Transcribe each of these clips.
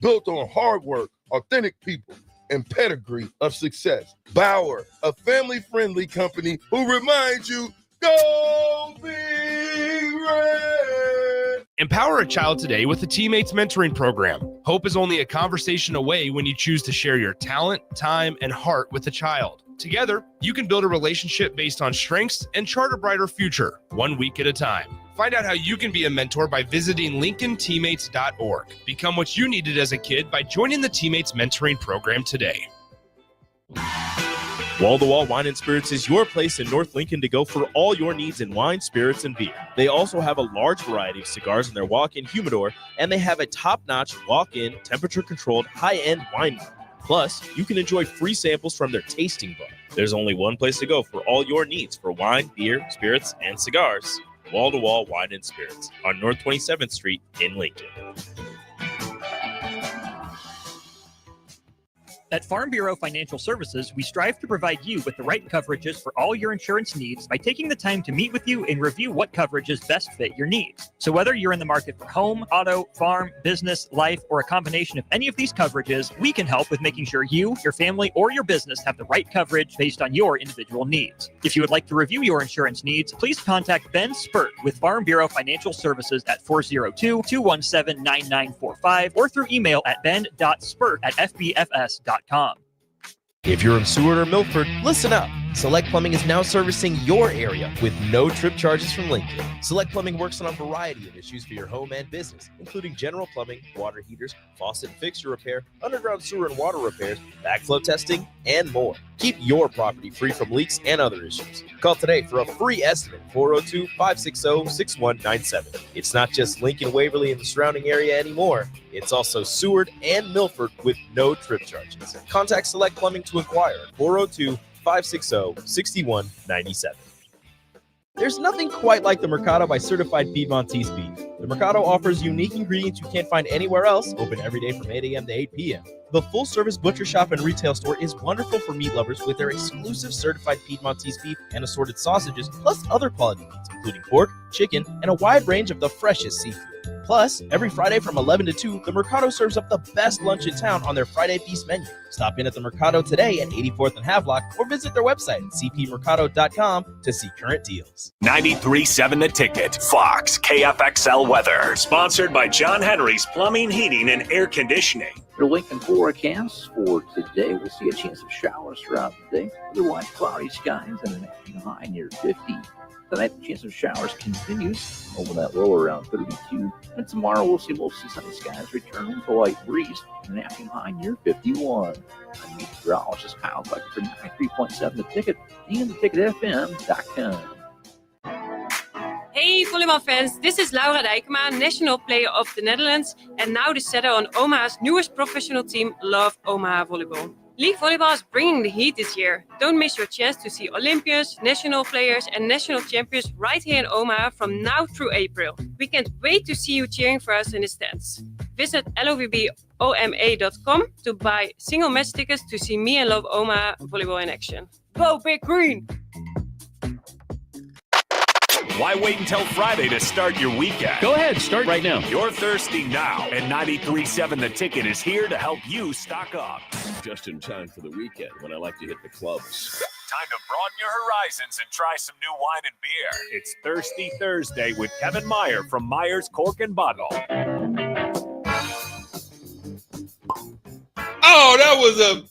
built on hard work, authentic people, and pedigree of success. Bauer, a family-friendly company who reminds you, go Big Red! Empower a child today with the Teammates Mentoring Program. Hope is only a conversation away when you choose to share your talent, time, and heart with a child. Together, you can build a relationship based on strengths and chart a brighter future, 1 week at a time. Find out how you can be a mentor by visiting LincolnTeammates.org. Become what you needed as a kid by joining the Teammates Mentoring Program today. Wall-to-Wall Wine and Spirits is your place in North Lincoln to go for all your needs in wine, spirits, and beer. They also have a large variety of cigars in their walk-in humidor, and they have a top-notch walk-in, temperature-controlled, high-end wine bar. Plus, you can enjoy free samples from their tasting bar. There's only one place to go for all your needs for wine, beer, spirits, and cigars. Wall-to-Wall Wine and Spirits on North 27th Street in Lincoln. At Farm Bureau Financial Services, we strive to provide you with the right coverages for all your insurance needs by taking the time to meet with you and review what coverages best fit your needs. So whether you're in the market for home, auto, farm, business, life, or a combination of any of these coverages, we can help with making sure you, your family, or your business have the right coverage based on your individual needs. If you would like to review your insurance needs, please contact Ben Spurt with Farm Bureau Financial Services at 402-217-9945 or through email at ben.spurt@fbfs.com. If you're in Seward or Milford, listen up. Select Plumbing is now servicing your area with no trip charges from Lincoln. Select Plumbing works on a variety of issues for your home and business, including general plumbing, water heaters, faucet and fixture repair, underground sewer and water repairs, backflow testing, and more. Keep your property free from leaks and other issues. Call today for a free estimate, 402-560-6197. It's not just Lincoln, Waverly, and the surrounding area anymore. It's also Seward and Milford with no trip charges. Contact Select Plumbing to inquire at 402-560-6197. There's nothing quite like the Mercado by Certified Piedmontese Beef. The Mercado offers unique ingredients you can't find anywhere else, open every day from 8 a.m. to 8 p.m. The full-service butcher shop and retail store is wonderful for meat lovers with their exclusive Certified Piedmontese Beef and assorted sausages, plus other quality meats, including pork, chicken, and a wide range of the freshest seafood. Plus, every Friday from 11 to 2, the Mercado serves up the best lunch in town on their Friday Feast menu. Stop in at the Mercado today at 84th and Havelock or visit their website at cpmercado.com to see current deals. 93.7 The Ticket, Fox, KFXL weather. Sponsored by John Henry's Plumbing, Heating, and Air Conditioning. The Lincoln forecast for today, we'll see a chance of showers throughout the day. Otherwise, cloudy skies and an afternoon high near 50. Tonight, the chance of showers continues over that low around 32. And tomorrow, we'll see mostly sunny skies returning with a light breeze and an afternoon high near 51. I'm meteorologist Kyle Buck for 93.7 The Ticket and theticketfm.com. Hey volleybalfans, this is Laura Dijkema, national player of the Netherlands and now the setter on Omaha's newest professional team, Love Omaha Volleyball. League volleyball is bringing the heat this year. Don't miss your chance to see Olympians, national players and national champions right here in Omaha from now through April. We can't wait to see you cheering for us in the stands. Visit lovboma.com to buy single match tickets to see me and Love Omaha Volleyball in action. Go Big Green! Why wait until Friday to start your weekend? Go ahead, start right now. You're thirsty now, and 93.7 The Ticket is here to help you stock up. Just in time for the weekend when I like to hit the clubs. Time to broaden your horizons and try some new wine and beer. It's Thirsty Thursday with Kevin Meyer from Meyer's Cork and Bottle. Oh, that was a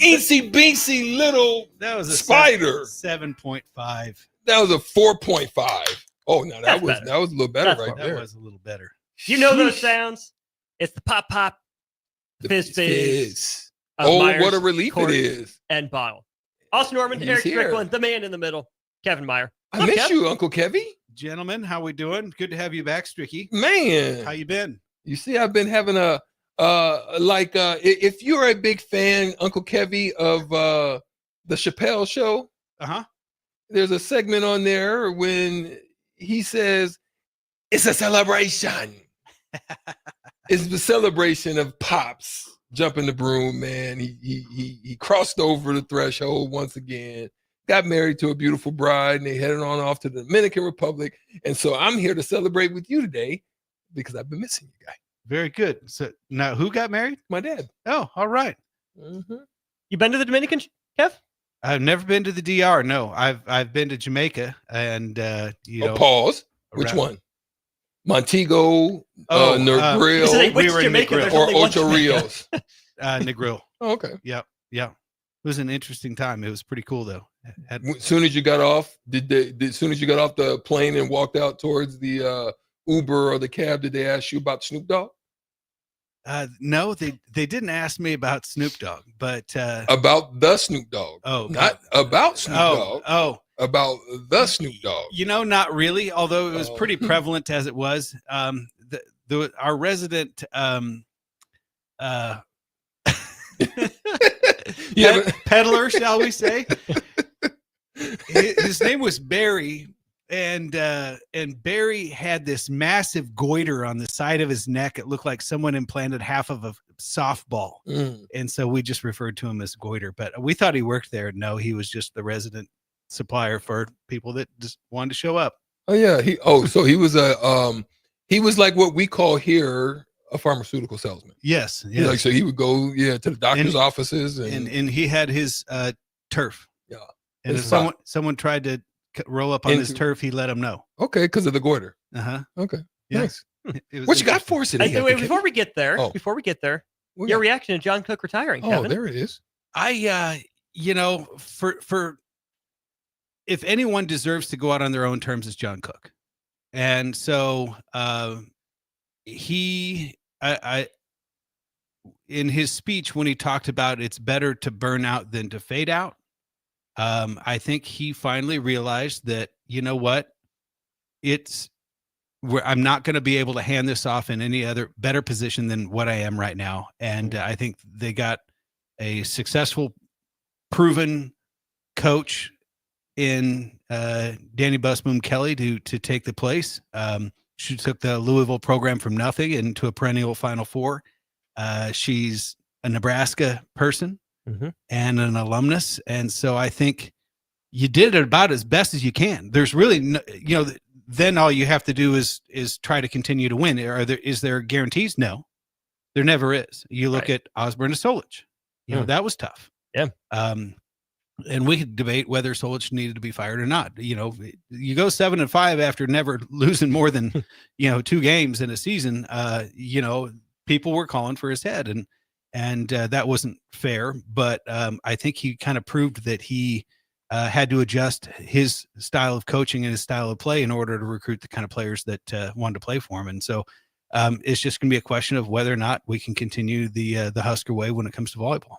eensy-beensy little spider. 7.5. That was a 4.5. Oh, no, that was a little better right there. That was a little better. You know those sounds? It's the pop, the fizz. Oh, Myers, what a relief Cork, it is. And Bottle. Austin Norman, He's Eric here. Strickland, the man in the middle, Kevin Meyer. I miss you, Uncle Kevy. Gentlemen, how we doing? Good to have you back, Stricky. Man. How you been? You see, I've been having if you're a big fan, Uncle Kevy, of the Chappelle Show, there's a segment on there when he says, it's a celebration. It's the celebration of Pops jumping the broom, man. He crossed over the threshold once again, got married to a beautiful bride, and they headed on off to the Dominican Republic. And so I'm here to celebrate with you today because I've been missing you guys. Very good. So now, who got married? My dad. Oh, all right. Mm-hmm. You been to the Dominican, Kev? I've never been to the DR. No, I've been to Jamaica, and Pause. Which one? Montego, Negril, we were Jamaica, or Ocho Rios. Negril. Oh, okay. Yeah. It was an interesting time. It was pretty cool though. As soon as you got off, as soon as you got off the plane and walked out towards the Uber or the cab, did they ask you about Snoop Dogg? No, they didn't ask me about Snoop Dogg, but about the Snoop Dogg. Oh, not about Snoop Dogg. Oh, about the Snoop Dogg. Not really. Although it was pretty prevalent as it was. Our resident peddler, shall we say? His name was Barry. And Barry had this massive goiter on the side of his neck. It looked like someone implanted half of a softball. And so we just referred to him as goiter, but we thought he worked there. No, he was just the resident supplier for people that just wanted to show up. Oh yeah. So he was he was like what we call here a pharmaceutical salesman. Yes. Like, so he would go to the doctor's offices and he had his turf. Yeah. And if someone tried to roll up on his turf, he let him know. Okay, because of the goiter. Okay, yeah. Nice. What you got for us today? Wait, before we get there, your reaction to John Cook retiring, Kevin. Oh, there it is. For if anyone deserves to go out on their own terms, it's John Cook. And so he in his speech when he talked about it's better to burn out than to fade out, I think he finally realized that, you know what, I'm not going to be able to hand this off in any other better position than what I am right now. And I think they got a successful, proven coach in Danny Busboom Kelly to take the place. She took the Louisville program from nothing into a perennial Final Four. She's a Nebraska person. And an alumnus. And so I think you did it about as best as you can. There's really, then all you have to do is try to continue to win. Is there guarantees? No, there never is. You look at Osborne and Solich, that was tough. Yeah. And we could debate whether Solich needed to be fired or not. You go 7-5 after never losing more than, 2 games in a season. People were calling for his head and that wasn't fair, but I think he kind of proved that he had to adjust his style of coaching and his style of play in order to recruit the kind of players that wanted to play for him. And so it's just going to be a question of whether or not we can continue the Husker way when it comes to volleyball.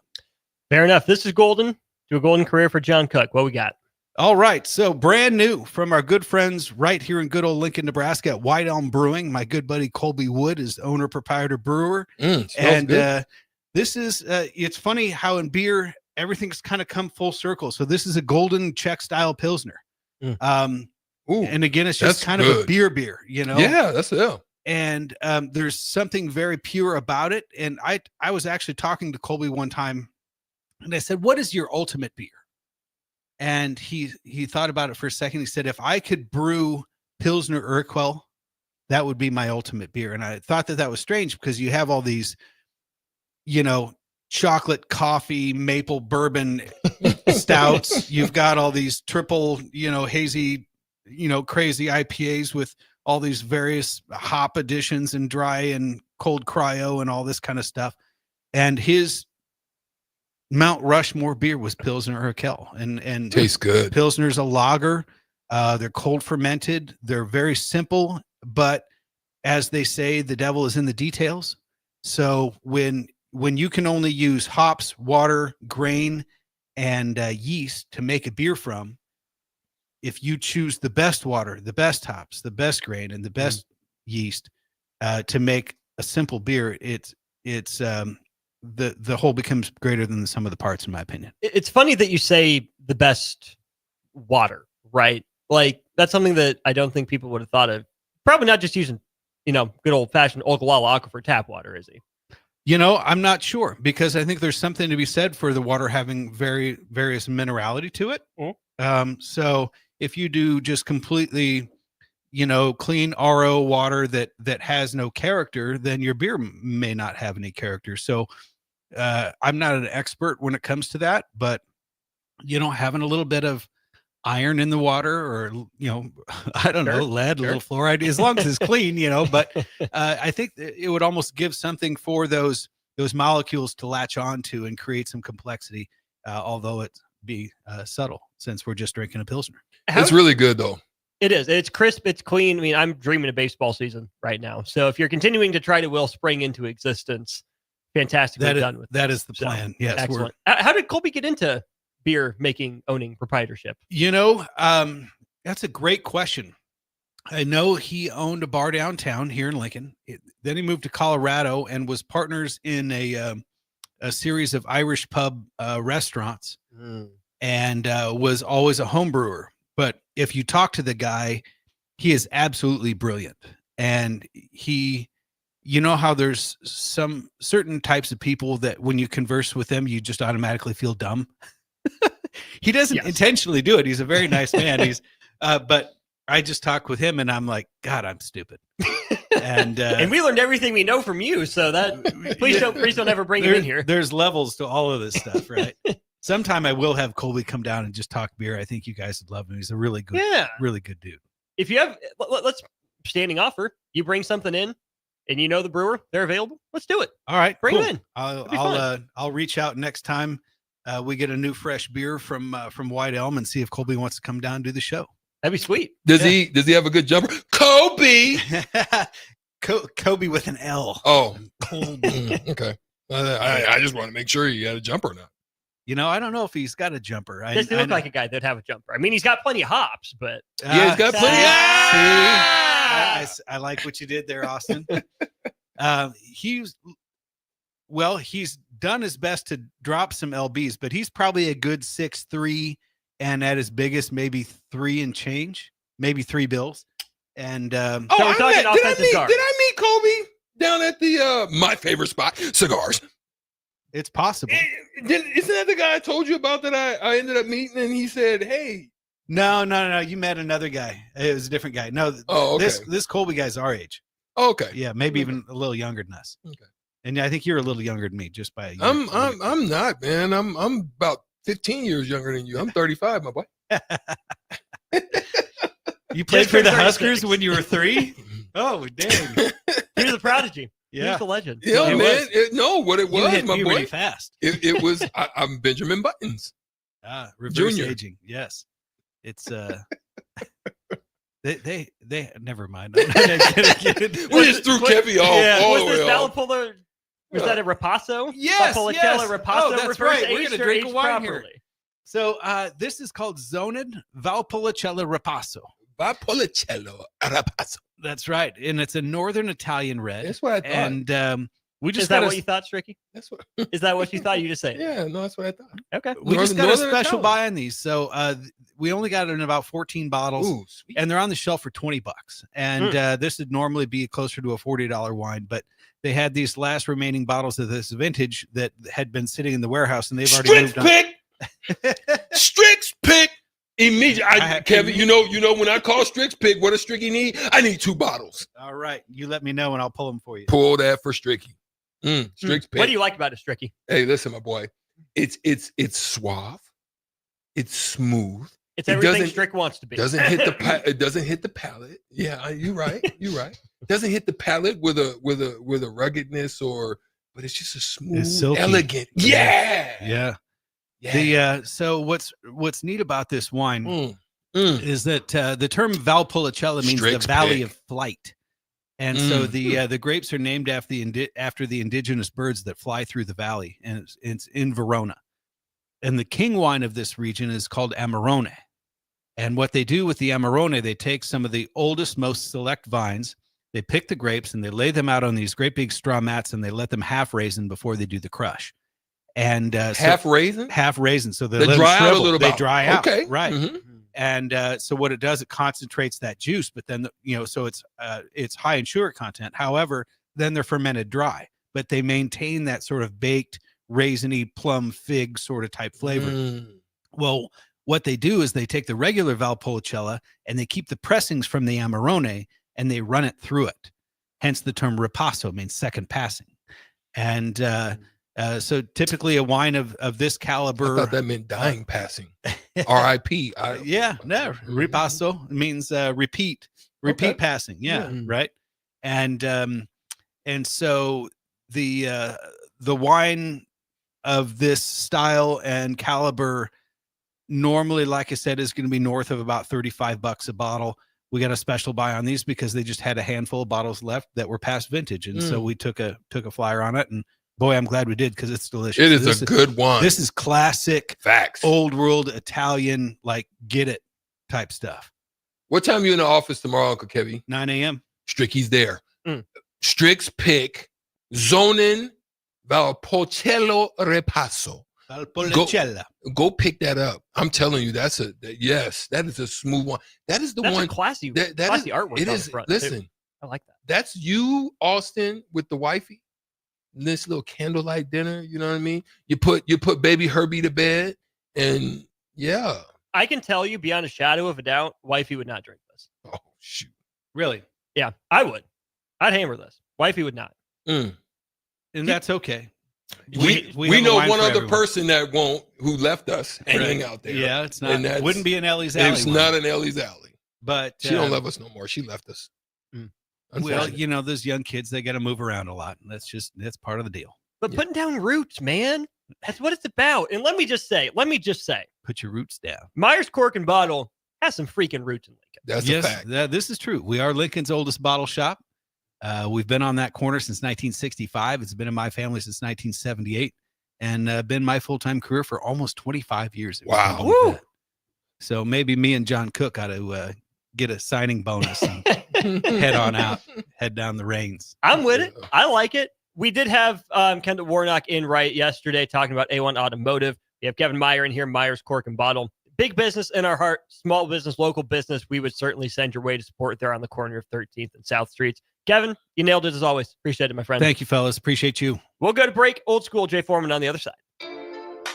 Fair enough. This is golden. To a golden career for John Cook. What we got? All right. So brand new from our good friends right here in good old Lincoln, Nebraska at White Elm Brewing. My good buddy Colby Wood is owner, proprietor, brewer. And this is, it's funny how in beer, everything's kind of come full circle. So this is a golden Czech style Pilsner. And again, it's just kind of a beer, Yeah, that's it. And there's something very pure about it. And I was actually talking to Colby one time and I said, what is your ultimate beer? And he thought about it for a second. He said, if I could brew Pilsner Urquell, that would be my ultimate beer. And I thought that was strange because you have all these, chocolate, coffee, maple, bourbon stouts. You've got all these triple, hazy, crazy IPAs with all these various hop additions and dry and cold cryo and all this kind of stuff. And his Mount Rushmore beer was Pilsner Urquell, and tastes good. Pilsner's a lager. They're cold fermented. They're very simple, but as they say, the devil is in the details. So when you can only use hops, water, grain, and yeast to make a beer from, if you choose the best water, the best hops, the best grain, and the best yeast to make a simple beer, it's the whole becomes greater than the sum of the parts, in my opinion. It's funny that you say the best water, right? Like that's something that I don't think people would have thought of. Probably not just using, good old fashioned Ogallala Aquifer tap water, is he? I'm not sure because I think there's something to be said for the water having various minerality to it. So if you do just completely, clean RO water that has no character, then your beer may not have any character. So I'm not an expert when it comes to that, but having a little bit of iron in the water, or I don't know, lead, a little fluoride, as long as it's clean, but I think it would almost give something for those molecules to latch onto and create some complexity, although it be subtle, since we're just drinking a Pilsner. It's really good though. It is. It's crisp. It's clean. I mean, I'm dreaming of baseball season right now. So if you're continuing to try to will spring into existence, fantastically done with that. Is the plan. Yes. Excellent. How did Colby get into beer making, owning, proprietorship? That's a great question. I know he owned a bar downtown here in Lincoln. Then he moved to Colorado and was partners in a series of Irish pub restaurants, and was always a home brewer. But if you talk to the guy, he is absolutely brilliant. And how there's some certain types of people that when you converse with them, you just automatically feel dumb. He doesn't intentionally do it. He's a very nice man. But I just talk with him and I'm like, God, I'm stupid. And we learned everything we know from you. So that please don't ever bring him in here. There's levels to all of this stuff, right? Sometime I will have Colby come down and just talk beer. I think you guys would love him. He's a really good dude. If you have, let's standing offer. You bring something in, and the brewer, they're available. Let's do it. All right, bring them in. I'll reach out next time we get a new fresh beer from White Elm and see if Colby wants to come down and do the show. That'd be sweet. Does he have a good jumper? Kobe. Kobe with an L. Oh, okay. I just want to make sure he had a jumper or not. I don't know if he's got a jumper. Does he look like a guy that'd have a jumper? I mean, he's got plenty of hops, but he's got plenty. I like what you did there, Austin. He's done his best to drop some LBs, but he's probably a good 6'3", and at his biggest, maybe 3 and change, maybe 3 bills. And so we're talking offensive guard. Did I meet Kobe down at the my favorite spot, cigars? It's possible. Isn't that the guy I told you about that I ended up meeting, and he said, "Hey." No. You met another guy. It was a different guy. No. Okay. This Colby guy's our age. Okay. Yeah, maybe even a little younger than us. Okay. And I think you're a little younger than me, just by a year. I'm not, man. I'm about 15 years younger than you. I'm 35, my boy. You played for the Huskers when you were 3? Oh, dang. He was a prodigy. Yeah. He was a legend. Yeah, man. What it was, my boy. Really fast. It was. I'm Benjamin Buttons. Reverse Junior. aging. Yes. It's they never mind. We just threw Kevy off. Was this Valpola? Was that a Ripasso? Yes. Ripasso. Oh, that's reverse right. We're gonna drink a wine properly. here. So this is called Zoned Valpolicella Ripasso. Valpolicella Ripasso. That's right, and it's a Northern Italian red. That's what I thought. And we just is that what you thought, Stricky? That's what. Is that what you thought? You just say? Yeah, no, that's what I thought. Okay, we just got a special buy on these, so we only got it in about 14 bottles. Ooh, sweet. And they're on the shelf for $20. And this would normally be closer to a $40 wine, but they had these last remaining bottles of this vintage that had been sitting in the warehouse, and they've already moved on. Strix pick. Immediately, Kevin. You know when I call Strix pick, what does Stricky need? I need 2 bottles. All right, you let me know, and I'll pull them for you. Pull that for Stricky. Strix pick. What do you like about it, Stricky? Hey, listen, my boy. It's suave. It's smooth. It's everything Strick wants to be. It doesn't hit the palate. Yeah, you're right. You're right. It doesn't hit the palate with a ruggedness but it's just a smooth, elegant. Yeah. So what's neat about this wine is that the term Valpolicella means the Valley of Flight, and so the grapes are named after the indigenous birds that fly through the valley, and it's in Verona. And the king wine of this region is called Amarone. And what they do with the Amarone, they take some of the oldest, most select vines, they pick the grapes, and they lay them out on these great big straw mats, and they let them half raisin before they do the crush. And half raisin, so they dry out a little bit. They dry out, okay, right? Mm-hmm. And so what it does, it concentrates that juice. But then so it's high in sugar content. However, then they're fermented dry, but they maintain that sort of baked raisiny plum fig sort of type flavor. Well, what they do is they take the regular Valpolicella and they keep the pressings from the Amarone and they run it through it. Hence the term ripasso, means second passing. And so typically a wine of this caliber. I thought that meant dying passing. R.I.P. Ripasso means repeat passing. Yeah, right. And so the wine of this style and caliber normally, like I said, is going to be north of about $35 a bottle. We got a special buy on these because they just had a handful of bottles left that were past vintage, and so we took a flyer on it. And boy, I'm glad we did because it's delicious. It is a good wine. This is classic, facts, old world Italian, like get it type stuff. What time are you in the office tomorrow, Uncle Kevy? 9 a.m. Stricky's there. Strick's pick Zonin Valpolicella Ripasso. Go pick that up. I'm telling you, that is a smooth one. That is that's one a classy, that classy is, artwork. It on is. the front, listen, too. I like that. That's you, Austin, with the wifey. This little candlelight dinner. You know what I mean? You put baby Herbie to bed, and yeah. I can tell you beyond a shadow of a doubt, wifey would not drink this. Oh shoot! Really? Yeah, I would. I'd hammer this. Wifey would not. And that's okay. We know one other person that won't, who left us hanging out there. Yeah, it's not. It wouldn't be an Ellie's Alley. It's not an Ellie's Alley. But she don't love us no more. She left us. Well, those young kids, they got to move around a lot. And that's part of the deal. But putting down roots, man, that's what it's about. And let me just say, put your roots down. Myers Cork and Bottle has some freaking roots in Lincoln. That's a fact. This is true. We are Lincoln's oldest bottle shop. We've been on that corner since 1965. It's been in my family since 1978, and been my full-time career for almost 25 years. Wow. So maybe me and John Cook ought to get a signing bonus and head down the reins. I'm with it. I like it. We did have Kendall Warnock in right yesterday talking about A1 Automotive. We have Kevin Meyer in here, Myers Cork and Bottle. Big business in our heart, small business, local business. We would certainly send your way to support there on the corner of 13th and South Streets. Kevin, you nailed it as always. Appreciate it, my friend. Thank you, fellas. Appreciate you. We'll go to break. Old school, Jay Foreman on the other side.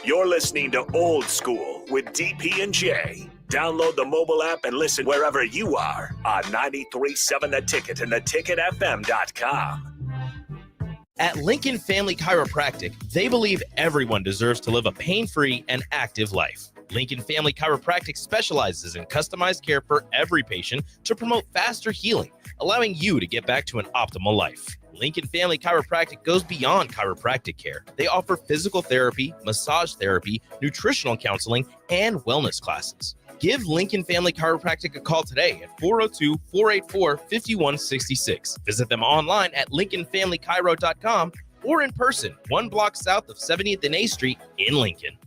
You're listening to Old School with DP and J. Download the mobile app and listen wherever you are on 93.7 The Ticket and theticketfm.com. At Lincoln Family Chiropractic, they believe everyone deserves to live a pain-free and active life. Lincoln Family Chiropractic specializes in customized care for every patient to promote faster healing, allowing you to get back to an optimal life. Lincoln Family Chiropractic goes beyond chiropractic care. They offer physical therapy, massage therapy, nutritional counseling, and wellness classes. Give Lincoln Family Chiropractic a call today at 402-484-5166. Visit them online at lincolnfamilychiro.com or in person, 1 block south of 70th and A Street in Lincoln.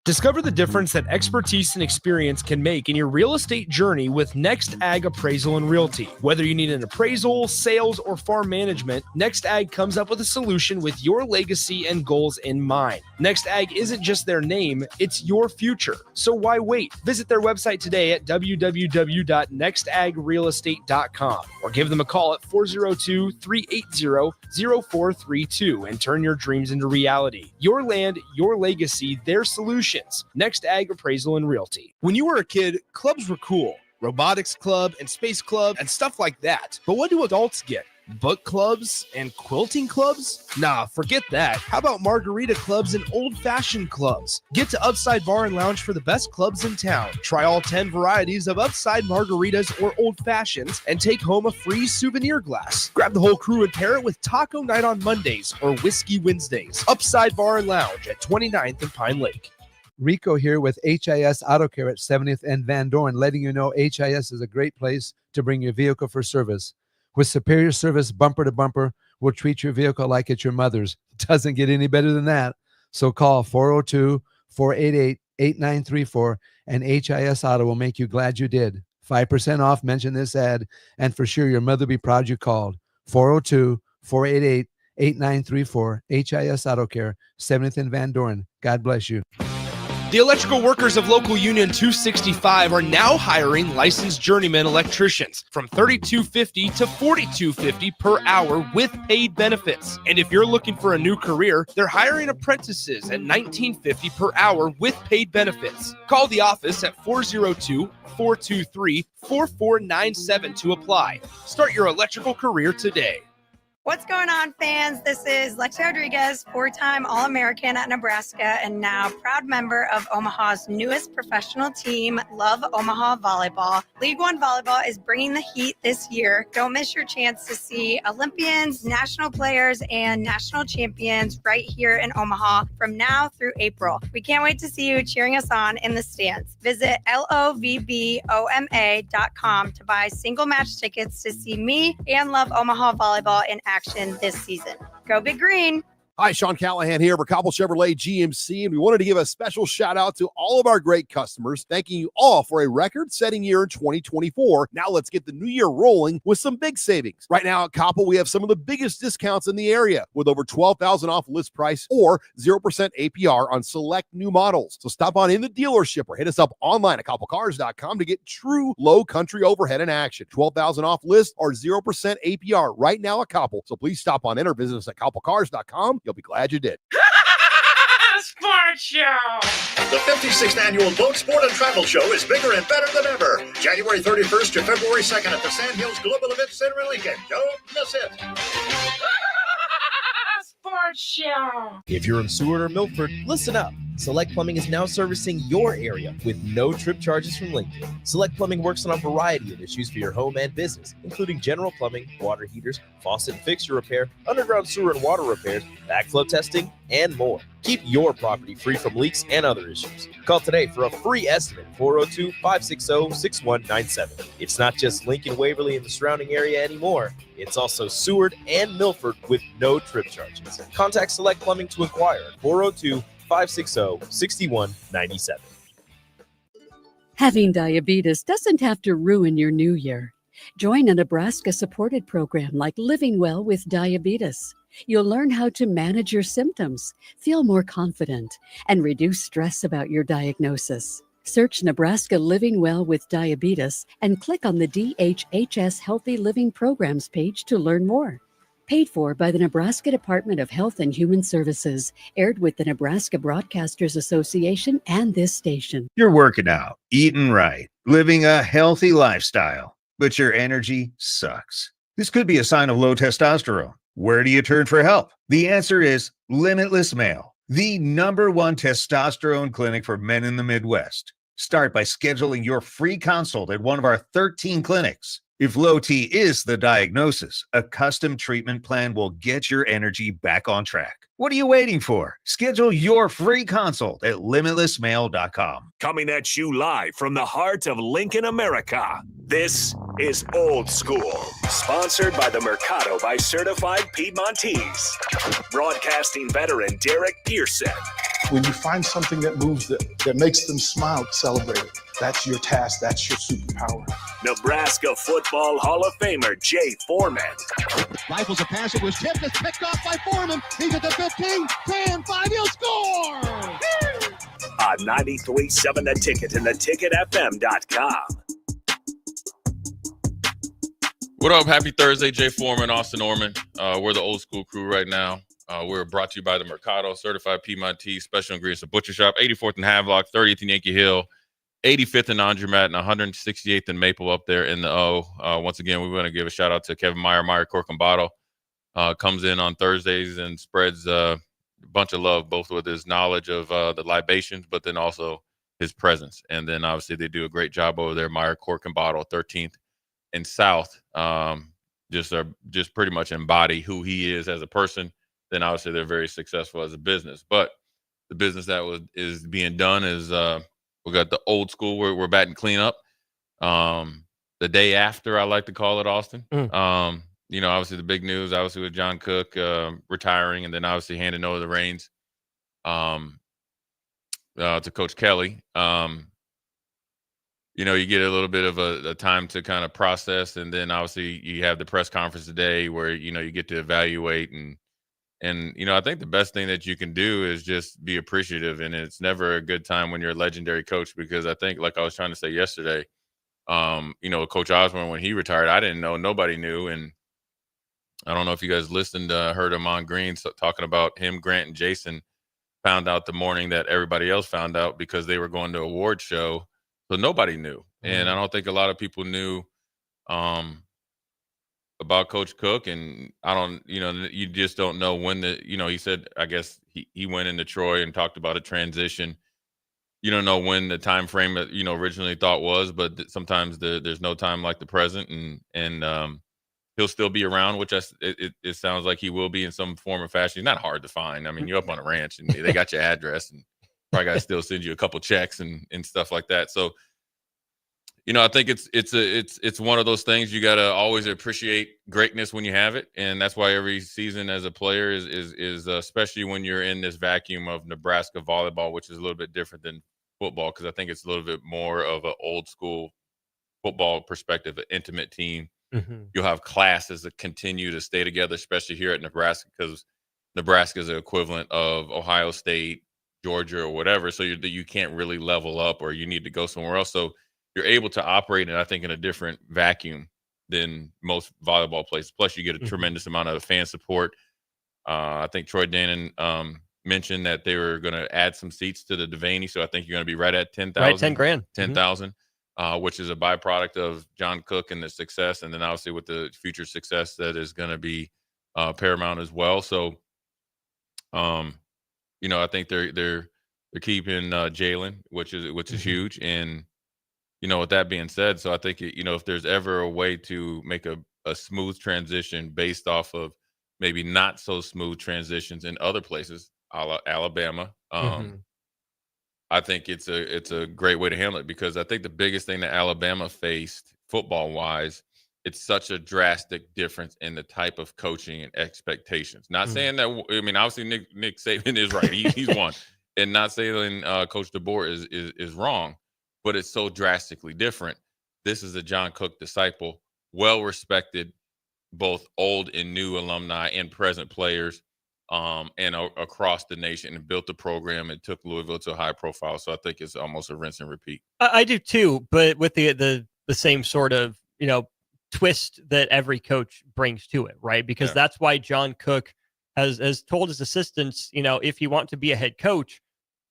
Discover the difference that expertise and experience can make in your real estate journey with Next Ag Appraisal and Realty. Whether you need an appraisal, sales, or farm management, Next Ag comes up with a solution with your legacy and goals in mind. Next Ag isn't just their name, it's your future. So why wait? Visit their website today at www.nextagrealestate.com or give them a call at 402-380-0432 and turn your dreams into reality. Your land, your legacy, their solution. Next Ag Appraisal and Realty. When you were a kid, clubs were cool. Robotics club and space club and stuff like that. But what do adults get? Book clubs and quilting clubs? Nah, forget that. How about margarita clubs and old-fashioned clubs? Get to Upside Bar and Lounge for the best clubs in town. Try all 10 varieties of Upside margaritas or old fashions and take home a free souvenir glass. Grab the whole crew and pair it with taco night on Mondays or whiskey Wednesdays. Upside Bar and Lounge at 29th and Pine Lake. Rico here with HIS Auto Care at 70th and Van Dorn, letting you know HIS is a great place to bring your vehicle for service. With superior service bumper to bumper, we'll treat your vehicle like it's your mother's. Doesn't get any better than that. So call 402-488-8934 and HIS Auto will make you glad you did. 5% off, mention this ad, and for sure your mother will be proud you called. 402-488-8934, HIS Auto Care, 70th and Van Dorn. God bless you. The electrical workers of Local Union 265 are now hiring licensed journeyman electricians from $32.50 to $42.50 per hour with paid benefits. And if you're looking for a new career, they're hiring apprentices at $19.50 per hour with paid benefits. Call the office at 402-423-4497 to apply. Start your electrical career today. What's going on, fans? This is Lexi Rodriguez, four-time All-American at Nebraska and now proud member of Omaha's newest professional team, Love Omaha Volleyball. League One Volleyball is bringing the heat this year. Don't miss your chance to see Olympians, national players, and national champions right here in Omaha from now through April. We can't wait to see you cheering us on in the stands. Visit lovboma.com to buy single match tickets to see me and Love Omaha Volleyball in action this season. Go Big Green. Hi, Sean Callahan here for Cobble Chevrolet GMC, and we wanted to give a special shout out to all of our great customers, thanking you all for a record-setting year in 2024. Now let's get the new year rolling with some big savings. Right now at Cobble, we have some of the biggest discounts in the area with over $12,000 off list price or 0% APR on select new models. So stop on in the dealership or hit us up online at cobblecars.com to get true low country overhead in action. $12,000 off list or 0% APR right now at Cobble. So please stop on in or visit us at cobblecars.com. You'll be glad you did. Sports Show! The 56th Annual Boat Sport and Travel Show is bigger and better than ever. January 31st to February 2nd at the Sand Hills Global Event Center in Lincoln. Don't miss it. Sports Show! If you're in Seward or Milford, listen up. Select Plumbing is now servicing your area with no trip charges from Lincoln. Select Plumbing works on a variety of issues for your home and business, including general plumbing, water heaters, faucet and fixture repair, underground sewer and water repairs, backflow testing, and more. Keep your property free from leaks and other issues. Call today for a free estimate, 402-560-6197. It's not just Lincoln, Waverly, and the surrounding area anymore. It's also Seward and Milford with no trip charges. Contact Select Plumbing to inquire at 402-560-6197. Having diabetes doesn't have to ruin your new year. Join a Nebraska-supported program like Living Well with Diabetes. You'll learn how to manage your symptoms, feel more confident, and reduce stress about your diagnosis. Search Nebraska Living Well with Diabetes and click on the DHHS Healthy Living Programs page to learn more. Paid for by the Nebraska Department of Health and Human Services, aired with the Nebraska Broadcasters Association and this station. You're working out, eating right, living a healthy lifestyle, but your energy sucks. This could be a sign of low testosterone. Where do you turn for help? The answer is Limitless Male, the #1 testosterone clinic for men in the Midwest. Start by scheduling your free consult at one of our 13 clinics. If low T is the diagnosis, a custom treatment plan will get your energy back on track. What are you waiting for? Schedule your free consult at limitlessmale.com. Coming at you live from the heart of Lincoln, America. This is Old School, sponsored by the Mercado by Certified Piedmontese. Broadcasting veteran Derek Pearson. When you find something that moves that makes them smile, celebrate it. That's your task. That's your superpower. Nebraska Football Hall of Famer Jay Foreman. Rifles a pass. It was tipped. It's picked off by Foreman. He's at the 15, 10, 5. He'll score! On 93.7 The Ticket and theticketfm.com. What up? Happy Thursday, Jay Foreman, Austin Norman. We're the Old School crew right now. We're brought to you by the Mercado, Certified Piedmontese, Special Ingredients and Butcher Shop, 84th and Havelock, 30th and Yankee Hill, 85th and Andromat, and 168th and Maple up there in the O. Once again, we want to give a shout out to Kevin Meyer Cork and Bottle. Comes in on Thursdays and spreads a bunch of love, both with his knowledge of the libations, but then also his presence. And then obviously they do a great job over there, Meyer Cork and Bottle, 13th and South. Just pretty much embody who he is as a person. Then obviously they're very successful as a business. But the business that is being done is we got the Old School where we're batting cleanup. The day after, I like to call it, Austin. Obviously the big news, obviously with John Cook retiring, and then obviously handing over the reins to Coach Kelly. You get a little bit of a time to kind of process, and then obviously you have the press conference today where, you get to evaluate and And, I think the best thing that you can do is just be appreciative. And it's never a good time when you're a legendary coach, because I think, like I was trying to say yesterday, Coach Osborne, when he retired, I didn't know, nobody knew. And I don't know if you guys listened, heard Amon Green talking about him, Grant, and Jason found out the morning that everybody else found out, because they were going to award show. So nobody knew. And I don't think a lot of people knew about Coach Cook. And I don't, you just don't know when he said, I guess he went into Troy and talked about a transition. You don't know when the time frame that, originally thought was, but sometimes there's no time like the present. And he'll still be around, which it sounds like he will be in some form or fashion. He's not hard to find. I mean, you're up on a ranch and they got your address, and probably got to still send you a couple checks and stuff like that. So, I think it's one of those things. You got to always appreciate greatness when you have it. And that's why every season as a player is especially when you're in this vacuum of Nebraska volleyball, which is a little bit different than football, because I think it's a little bit more of an old school football perspective, an intimate team. Mm-hmm. You'll have classes that continue to stay together, especially here at Nebraska, because Nebraska is the equivalent of Ohio State, Georgia, or whatever. So you can't really level up, or you need to go somewhere else. So you're able to operate, I think, in a different vacuum than most volleyball places. Plus, you get a tremendous amount of fan support. I think Troy Dannon mentioned that they were going to add some seats to the Devaney, so I think you're going to be right at 10,000. Right, 10 grand. 10,000. Which is a byproduct of John Cook and the success, and then obviously with the future success that is going to be paramount as well. So, I think they're keeping Jalen, which is huge. And with that being said, so I think if there's ever a way to make a smooth transition based off of maybe not so smooth transitions in other places, a la Alabama. I think it's a great way to handle it, because I think the biggest thing that Alabama faced football wise, it's such a drastic difference in the type of coaching and expectations. Not saying that, obviously Nick Saban is right. He's one, and not saying Coach DeBoer is wrong, but it's so drastically different. This is a John Cook disciple, well respected, both old and new alumni and present players. And across the nation, and built the program and took Louisville to a high profile. So I think it's almost a rinse and repeat. I do too, but with the same sort of, twist that every coach brings to it, right? Because that's why John Cook has told his assistants, if you want to be a head coach,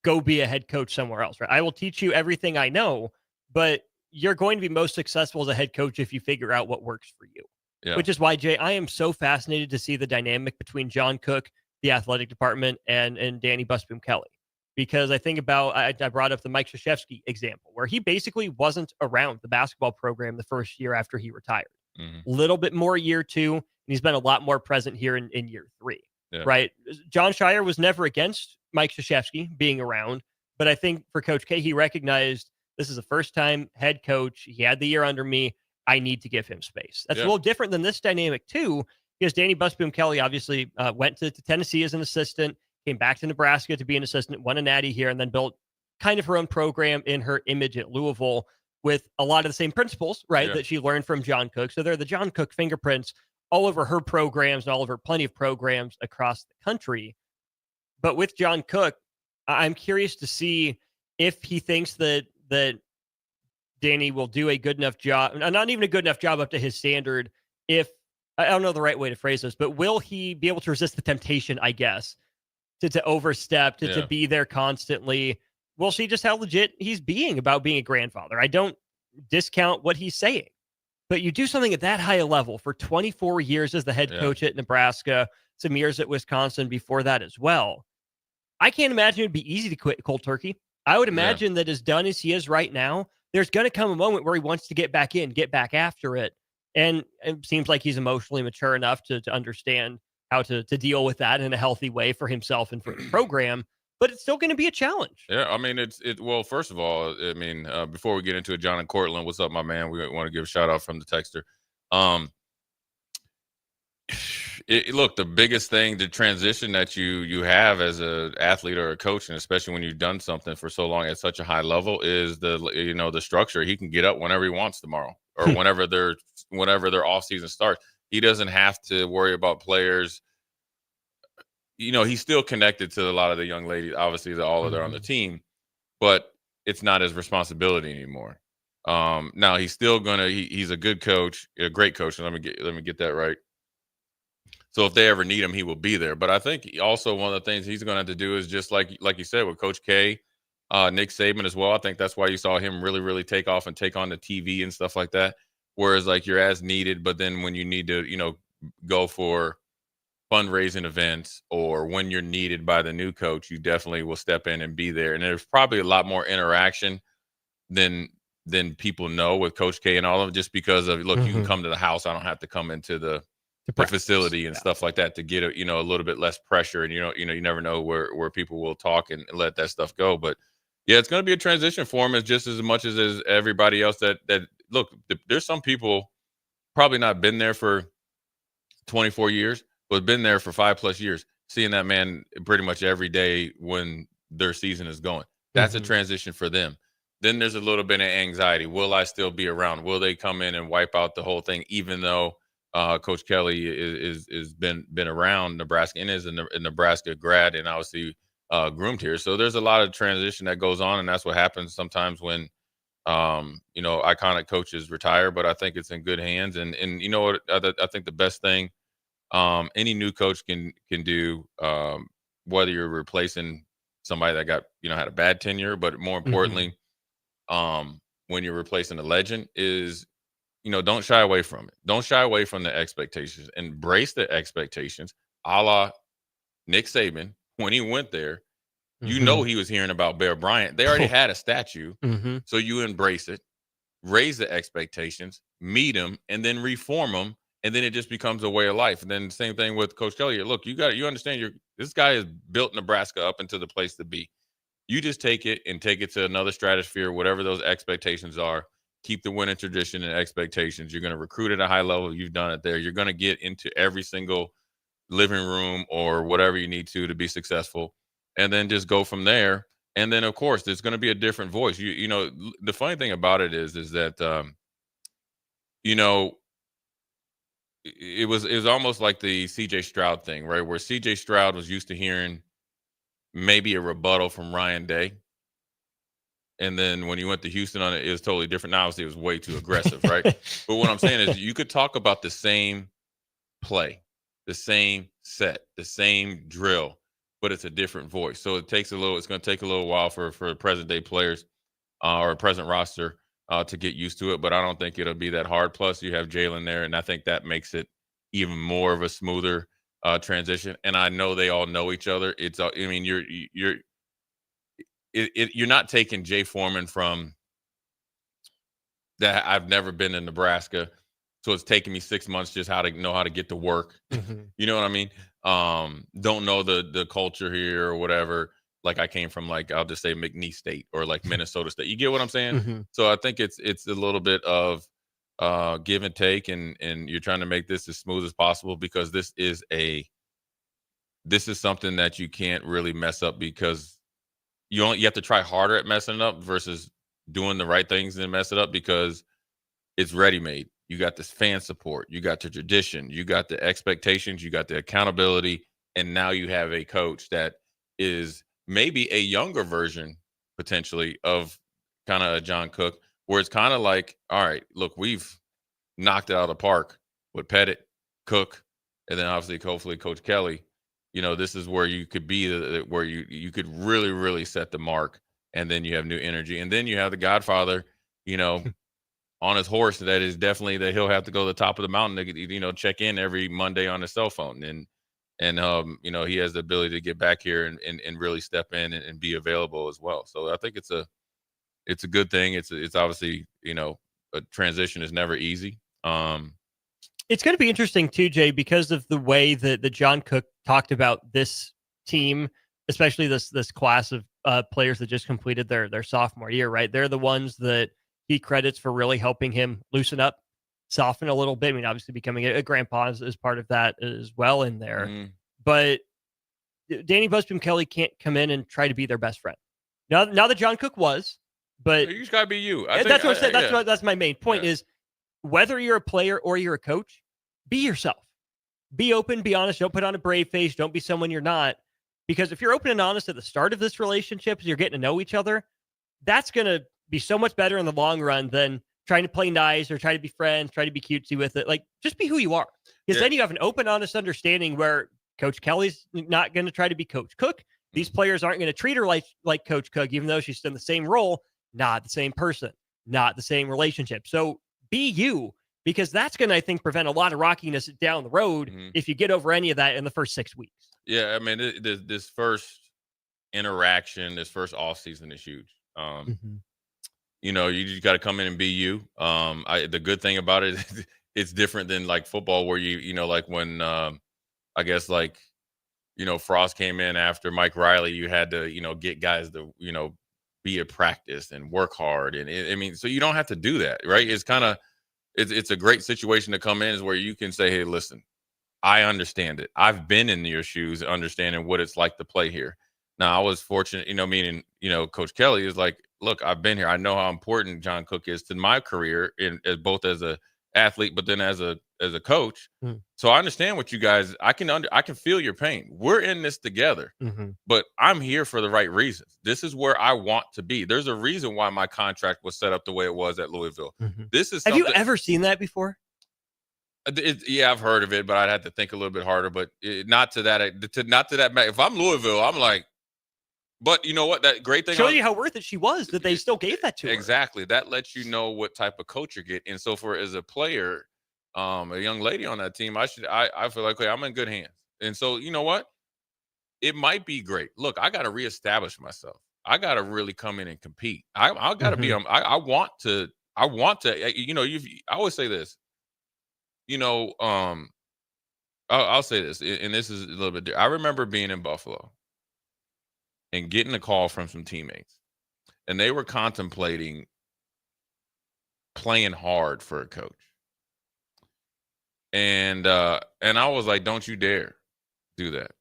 go be a head coach somewhere else, right? I will teach you everything I know, but you're going to be most successful as a head coach if you figure out what works for you. Yeah. Which is why, Jay, I am so fascinated to see the dynamic between John Cook, the athletic department, and Danny Busboom Kelly. Because I think about, I brought up the Mike Krzyzewski example, where he basically wasn't around the basketball program the first year after he retired. Little bit more year 2, and he's been a lot more present here in year 3, right? John Shire was never against Mike Krzyzewski being around, but I think for Coach K, he recognized this is the first time head coach. He had the year under me. I need to give him space. That's a little different than this dynamic too, because Danny Busboom Kelly obviously went to Tennessee as an assistant, came back to Nebraska to be an assistant, won a natty here, and then built kind of her own program in her image at Louisville with a lot of the same principles, right, that she learned from John Cook. So they're the John Cook fingerprints all over her programs and all over plenty of programs across the country. But with John Cook, I'm curious to see if he thinks that Danny will do a good enough job, not even a good enough job up to his standard. If I don't know the right way to phrase this, but will he be able to resist the temptation, I guess, to overstep, to be there constantly? We'll see just how legit he's being about being a grandfather. I don't discount what he's saying, but you do something at that high a level for 24 years as the head coach at Nebraska, some years at Wisconsin before that as well. I can't imagine it'd be easy to quit cold turkey. I would imagine that as done as he is right now, there's going to come a moment where he wants to get back in, get back after it. And it seems like he's emotionally mature enough to understand how to deal with that in a healthy way for himself and for the program. But it's still going to be a challenge. Yeah, I mean, well, first of all, I mean, before we get into it, John and Cortland, what's up, my man? We want to give a shout out from the texter. Look, the biggest thing, the transition that you have as an athlete or a coach, and especially when you've done something for so long at such a high level, is the structure. He can get up whenever he wants tomorrow, or whenever their off season starts. He doesn't have to worry about players he's still connected to a lot of the young ladies. Obviously, all of them are on the team, but it's not his responsibility anymore. Now he's still he's a good coach, a great coach. And let me get that right. So if they ever need him, he will be there. But I think also one of the things he's going to have to do is just like you said with Coach K, Nick Saban as well. I think that's why you saw him really, really take off and take on the TV and stuff like that. Whereas like you're as needed, but then when you need to, go for fundraising events or when you're needed by the new coach, you definitely will step in and be there. And there's probably a lot more interaction than people know with Coach K and all of them, just because of, look, you can come to the house. I don't have to come into the facility and stuff like that to get a little bit less pressure. And, you never know where people will talk and let that stuff go. But yeah, it's going to be a transition for him just as much as everybody else that look, there's some people probably not been there for 24 years, but been there for 5+ years, seeing that man pretty much every day when their season is going. That's a transition for them. Then there's a little bit of anxiety. Will I still be around? Will they come in and wipe out the whole thing? Even though Coach Kelly is been around Nebraska and is a Nebraska grad and obviously groomed here. So there's a lot of transition that goes on, and that's what happens sometimes when iconic coaches retire. But I think it's in good hands. And you know what? I think the best thing any new coach can do, whether you're replacing somebody that got had a bad tenure, but more importantly, when you're replacing a legend, is don't shy away from it. Don't shy away from the expectations. Embrace the expectations, a la Nick Saban when he went there. He was hearing about Bear Bryant. They already had a statue, so you embrace it, raise the expectations, meet him, and then reform them. And then it just becomes a way of life. And then the same thing with Coach Kelly. Look, you understand this guy has built Nebraska up into the place to be. You just take it to another stratosphere, whatever those expectations are. Keep the winning tradition and expectations. You're going to recruit at a high level. You've done it there. You're going to get into every single living room or whatever you need to be successful. And then just go from there. And then, of course, there's going to be a different voice. The funny thing about it is that, it was almost like the CJ Stroud thing, right? Where CJ Stroud was used to hearing maybe a rebuttal from Ryan Day. And then when he went to Houston on it was totally different. Now, obviously, it was way too aggressive, right? But what I'm saying is you could talk about the same play, the same set, the same drill, but it's a different voice. So it's going to take a little while for present day players or present roster to get used to it, but I don't think it'll be that hard. Plus, you have Jalen there, and I think that makes it even more of a smoother transition. And I know they all know each other. You're not taking Jay Foreman from that. I've never been in Nebraska, so it's taking me 6 months just how to get to work. You know what I mean? Don't know the culture here or whatever. Like I came from I'll just say McNeese State or Minnesota State. You get what I'm saying? So I think it's a little bit of give and take, and you're trying to make this as smooth as possible because this is something that you can't really mess up because you have to try harder at messing it up versus doing the right things and mess it up because it's ready-made. You got this fan support, you got the tradition, you got the expectations, you got the accountability, and now you have a coach that is maybe a younger version potentially of kind of a John Cook, where it's kind of like, all right, look, we've knocked it out of the park with Pettit, Cook, and then obviously, hopefully, Coach Kelly. This is where you could be, where you could really, really set the mark, and then you have new energy, and then you have the Godfather, on his horse that is definitely that he'll have to go to the top of the mountain to check in every Monday on his cell phone, and he has the ability to get back here and really step in and be available as well. So I think it's a good thing. It's obviously, a transition is never easy. It's going to be interesting too, Jay, because of the way that John Cook talked about this team, especially this class of players that just completed their sophomore year, right? They're the ones that he credits for really helping him loosen up, soften a little bit. I mean, obviously becoming a grandpa is part of that as well in there. But Danny Busby Kelly can't come in and try to be their best friend. Now that John Cook was, but you just gotta be you. That's what I said. That's my main point is whether you're a player or you're a coach, be yourself. Be open, be honest. Don't put on a brave face. Don't be someone you're not. Because if you're open and honest at the start of this relationship, as you're getting to know each other, that's going to be so much better in the long run than trying to play nice or try to be friends, try to be cutesy with it. Like, just be who you are. Because then you have an open, honest understanding where Coach Kelly's not going to try to be Coach Cook. These players aren't going to treat her like Coach Cook, even though she's in the same role, not the same person, not the same relationship. So be you, because that's going to, I think, prevent a lot of rockiness down the road if you get over any of that in the first 6 weeks. Yeah, I mean, this first interaction, this first off season is huge. You know, you just got to come in and be you. The good thing about it, it's different than like football, where you know, like when I guess like, you know, Frost came in after Mike Riley, you had to, you know, get guys to, you know, be at practice and work hard, and I mean, so you don't have to do that, right? It's kind of it's a great situation to come in, is where you can say, hey, listen, I understand it. I've been in your shoes, understanding what it's like to play here. Now, I was fortunate, you know, meaning, you know, Coach Kelly is like, look, I've been here. I know how important John Cook is to my career, both as a athlete, but then as a coach. So I understand what you guys. I can feel your pain. We're in this together, but I'm here for the right reasons. This is where I want to be. There's a reason why my contract was set up the way it was at Louisville. This is. Have you ever seen that before? Yeah, I've heard of it, but I'd have to think a little bit harder. But not to that. If I'm Louisville, I'm like. But you know what? That great thing shows you how worth it she was that they still gave that to her. Exactly. That lets you know what type of coach you get. And so for as a player, a young lady on that team, I feel like, okay, I'm in good hands. And so you know what? It might be great. Look, I got to reestablish myself. I got to really come in and compete. I got to be. I want to. You know, I always say this. You know, I'll say this, and this is a little bit different. I remember being in Buffalo and getting a call from some teammates, and they were contemplating playing hard for a coach. And I was like, don't you dare do that.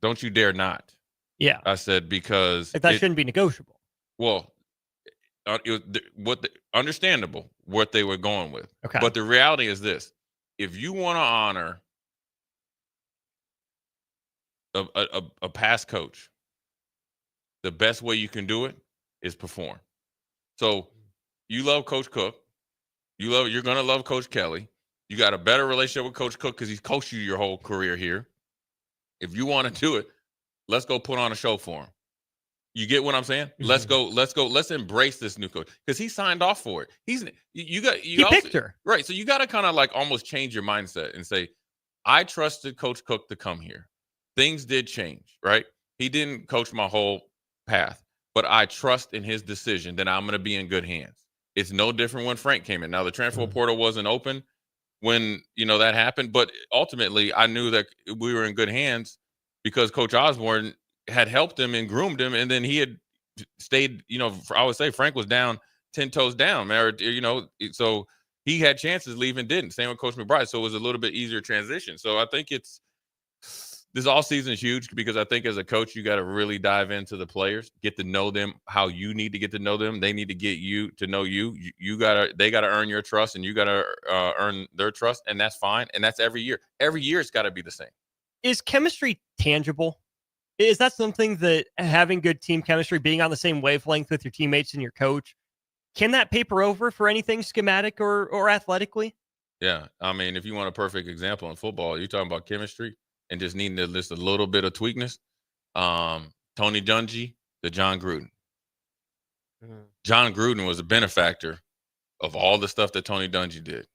Don't you dare not. Yeah. I said, because that shouldn't be negotiable. Well, understandable what they were going with. Okay. But the reality is this: if you want to honor a past coach, the best way you can do it is perform. So you love Coach Cook. You're going to love Coach Kelly. You got a better relationship with Coach Cook because he's coached you your whole career here. If you want to do it, let's go put on a show for him. You get what I'm saying? Let's go. Let's embrace this new coach, because he signed off for it. He picked her. Right. So you got to kind of like almost change your mindset and say, I trusted Coach Cook to come here. Things did change, right? He didn't coach my whole path, but I trust in his decision that I'm going to be in good hands. It's no different when Frank came in. Now the transfer portal wasn't open when, you know, that happened, but ultimately I knew that we were in good hands because Coach Osborne had helped him and groomed him, and then he had stayed, you know, I would say Frank was down 10 toes down, you know, so he had chances, leaving didn't. Same with Coach McBride, so it was a little bit easier transition. So I think this all season is huge, because I think as a coach, you got to really dive into the players, get to know them how you need to get to know them. They need to get you to know you. They got to earn your trust, and you got to earn their trust, and that's fine. And that's every year. Every year it's got to be the same. Is chemistry tangible? Is that something that having good team chemistry, being on the same wavelength with your teammates and your coach, can that paper over for anything schematic or athletically? Yeah. I mean, if you want a perfect example in football, you're talking about chemistry and just needing to list a little bit of tweakness. Tony Dungy to John Gruden. John Gruden was a benefactor of all the stuff that Tony Dungy did.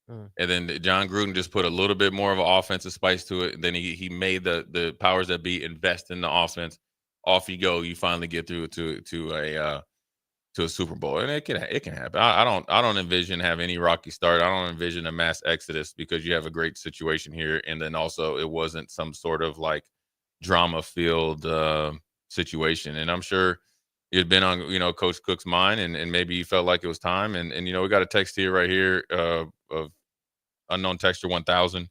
And then John Gruden just put a little bit more of an offensive spice to it. And then he made the powers that be invest in the offense. Off you go. You finally get through to a Super Bowl, and it can happen. I don't envision have any rocky start. I don't envision a mass exodus, because you have a great situation here, and then also it wasn't some sort of like drama filled situation. And I'm sure it had been on, you know, Coach Cook's mind, and maybe he felt like it was time. And you know, we got a text here right here of unknown texture 1000.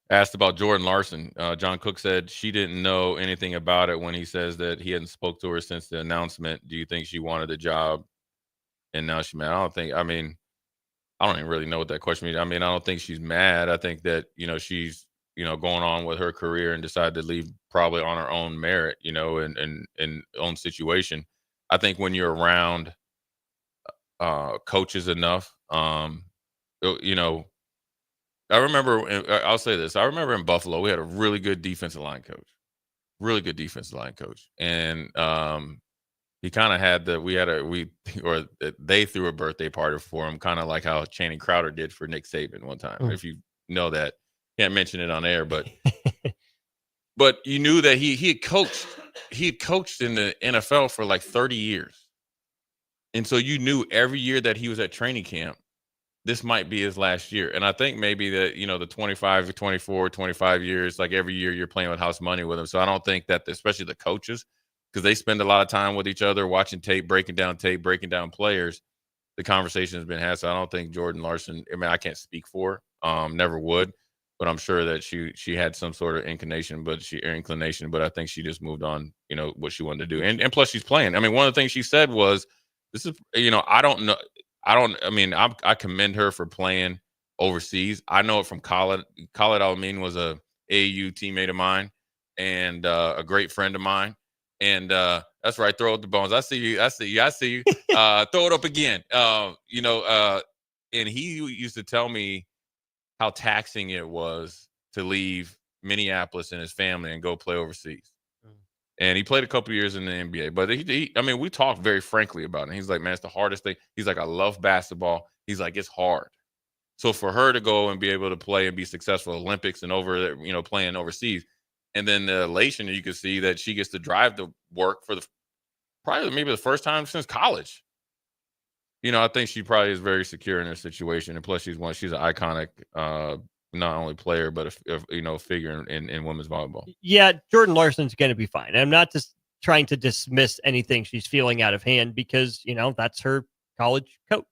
Asked about Jordan Larson. John Cook said she didn't know anything about it when he says that he hadn't spoke to her since the announcement. Do you think she wanted the job and now she? I don't think. I mean, I don't even really know what that question means. I mean, I don't think she's mad. I think that, she's, going on with her career and decided to leave probably on her own merit, and own situation. I think when you're around coaches enough, I remember, I'll say this. I remember in Buffalo, we had a really good defensive line coach. And he kind of had they threw a birthday party for him, kind of like how Channing Crowder did for Nick Saban one time. If you know that, can't mention it on air, but but you knew that he had coached in the NFL for like 30 years. And so you knew every year that he was at training camp, this might be his last year. And I think maybe that, the 25, 24, 25 years, like every year you're playing with house money with him. So I don't think that, especially the coaches, because they spend a lot of time with each other, watching tape, breaking down players, the conversation has been had. So I don't think Jordan Larson, I mean, I can't speak for her, never would, but I'm sure that she had some sort of inclination, but I think she just moved on, what she wanted to do. And plus she's playing. I mean, one of the things she said was, this is, I don't know. I commend her for playing overseas. I know it from Khalid. Khalid Al-Amin was a AAU teammate of mine and a great friend of mine. And that's right. Throw up the bones. I see you. Throw it up again. And he used to tell me how taxing it was to leave Minneapolis and his family and go play overseas. And he played a couple years in the NBA, but we talked very frankly about it. He's like, man, it's the hardest thing. He's like, I love basketball. He's like, it's hard. So for her to go and be able to play and be successful at Olympics and playing overseas, and then the elation, you can see that she gets to drive to work for maybe the first time since college. I think she probably is very secure in her situation. And plus she's an iconic, not only player, but a figure in women's volleyball. Yeah, Jordan Larson's going to be fine. I'm not just trying to dismiss anything she's feeling out of hand because, that's her college coach.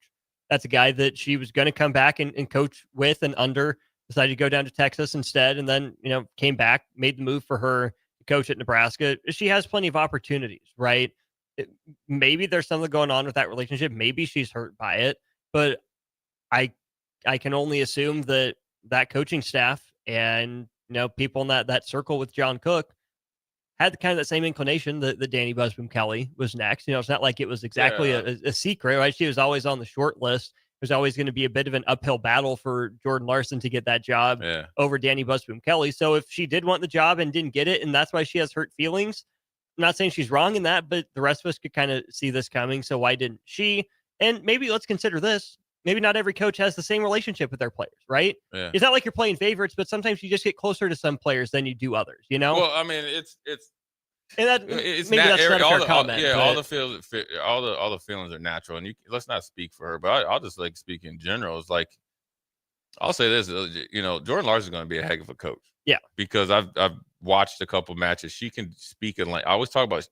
That's a guy that she was going to come back and coach with and under, decided to go down to Texas instead, and then, came back, made the move for her to coach at Nebraska. She has plenty of opportunities, right? Maybe there's something going on with that relationship. Maybe she's hurt by it, but I can only assume that coaching staff and people in that circle with John Cook had kind of that same inclination that Danny Busboom Kelly was next. It's not like it was exactly a secret, right? She was always on the short list. There's always going to be a bit of an uphill battle for Jordan Larson to get that job over Danny Busboom Kelly. So if she did want the job and didn't get it, and that's why she has hurt feelings, I'm not saying she's wrong in that, but the rest of us could kind of see this coming. So why didn't she? And maybe let's consider this. Maybe not every coach has the same relationship with their players, right? Yeah. It's not like you're playing favorites, but sometimes you just get closer to some players than you do others, Well, I mean, it's and that it's maybe that's not a fair comment. All the feelings are natural, and let's not speak for her, but I'll just speak in general. It's like, I'll say this, Jordan Larson is going to be a heck of a coach. Yeah, because I've watched a couple matches. She can speak in I always talk about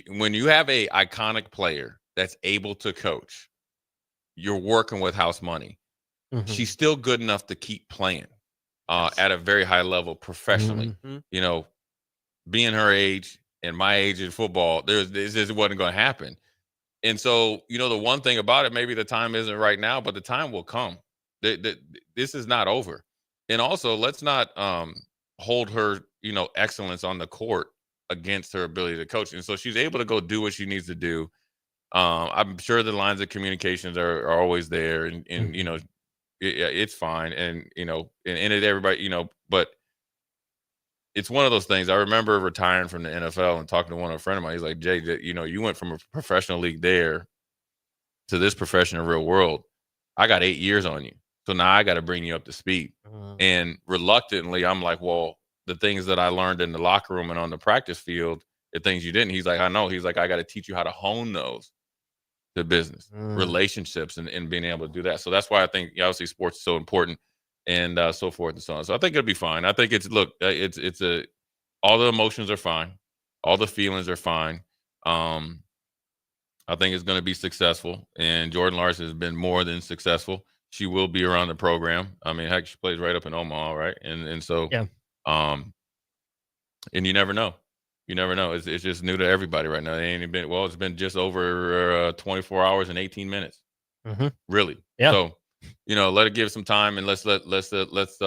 when you have a iconic player that's able to coach. You're working with house money. Mm-hmm. She's still good enough to keep playing at a very high level professionally. Mm-hmm. Being her age and my age in football, this wasn't going to happen. And so, the one thing about it, maybe the time isn't right now, but the time will come. This is not over. And also, let's not hold her, excellence on the court against her ability to coach. And so she's able to go do what she needs to do. I'm sure the lines of communications are always there, and it's fine, and everybody, but it's one of those things. I remember retiring from the NFL and talking to a friend of mine. He's like, Jay, you went from a professional league there to this professional real world. I got 8 years on you, so now I got to bring you up to speed. And reluctantly, I'm like, well, the things that I learned in the locker room and on the practice field, the things you didn't. He's like, I know. He's like, I got to teach you how to hone those. The business, relationships, and being able to do that. So that's why I think obviously sports is so important, and so forth and so on. So I think it'll be fine. I think all the emotions are fine, all the feelings are fine. I think it's going to be successful, and Jordan Larson has been more than successful. She will be around the program. I mean, heck, she plays right up in Omaha, right? And so and you never know. You never know. It's just new to everybody right now. It's been just over 24 hours and 18 minutes. Mm-hmm. Really. Yeah. So, let it give some time, and let's next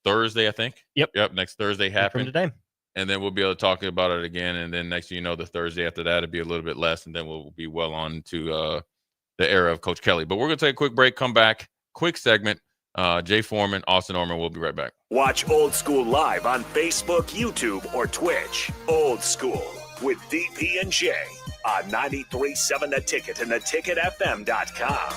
Thursday, I think. Yep. Next Thursday happen From today. And then we'll be able to talk about it again. And then next, the Thursday after that, it'll be a little bit less. And then we'll be well on to the era of Coach Kelly. But we're going to take a quick break, come back, quick segment. Jay Foreman, Austin Orman, we'll be right back. Watch Old School live on Facebook, YouTube, or Twitch. Old School with DP and J on 93.7 The Ticket and theticketfm.com.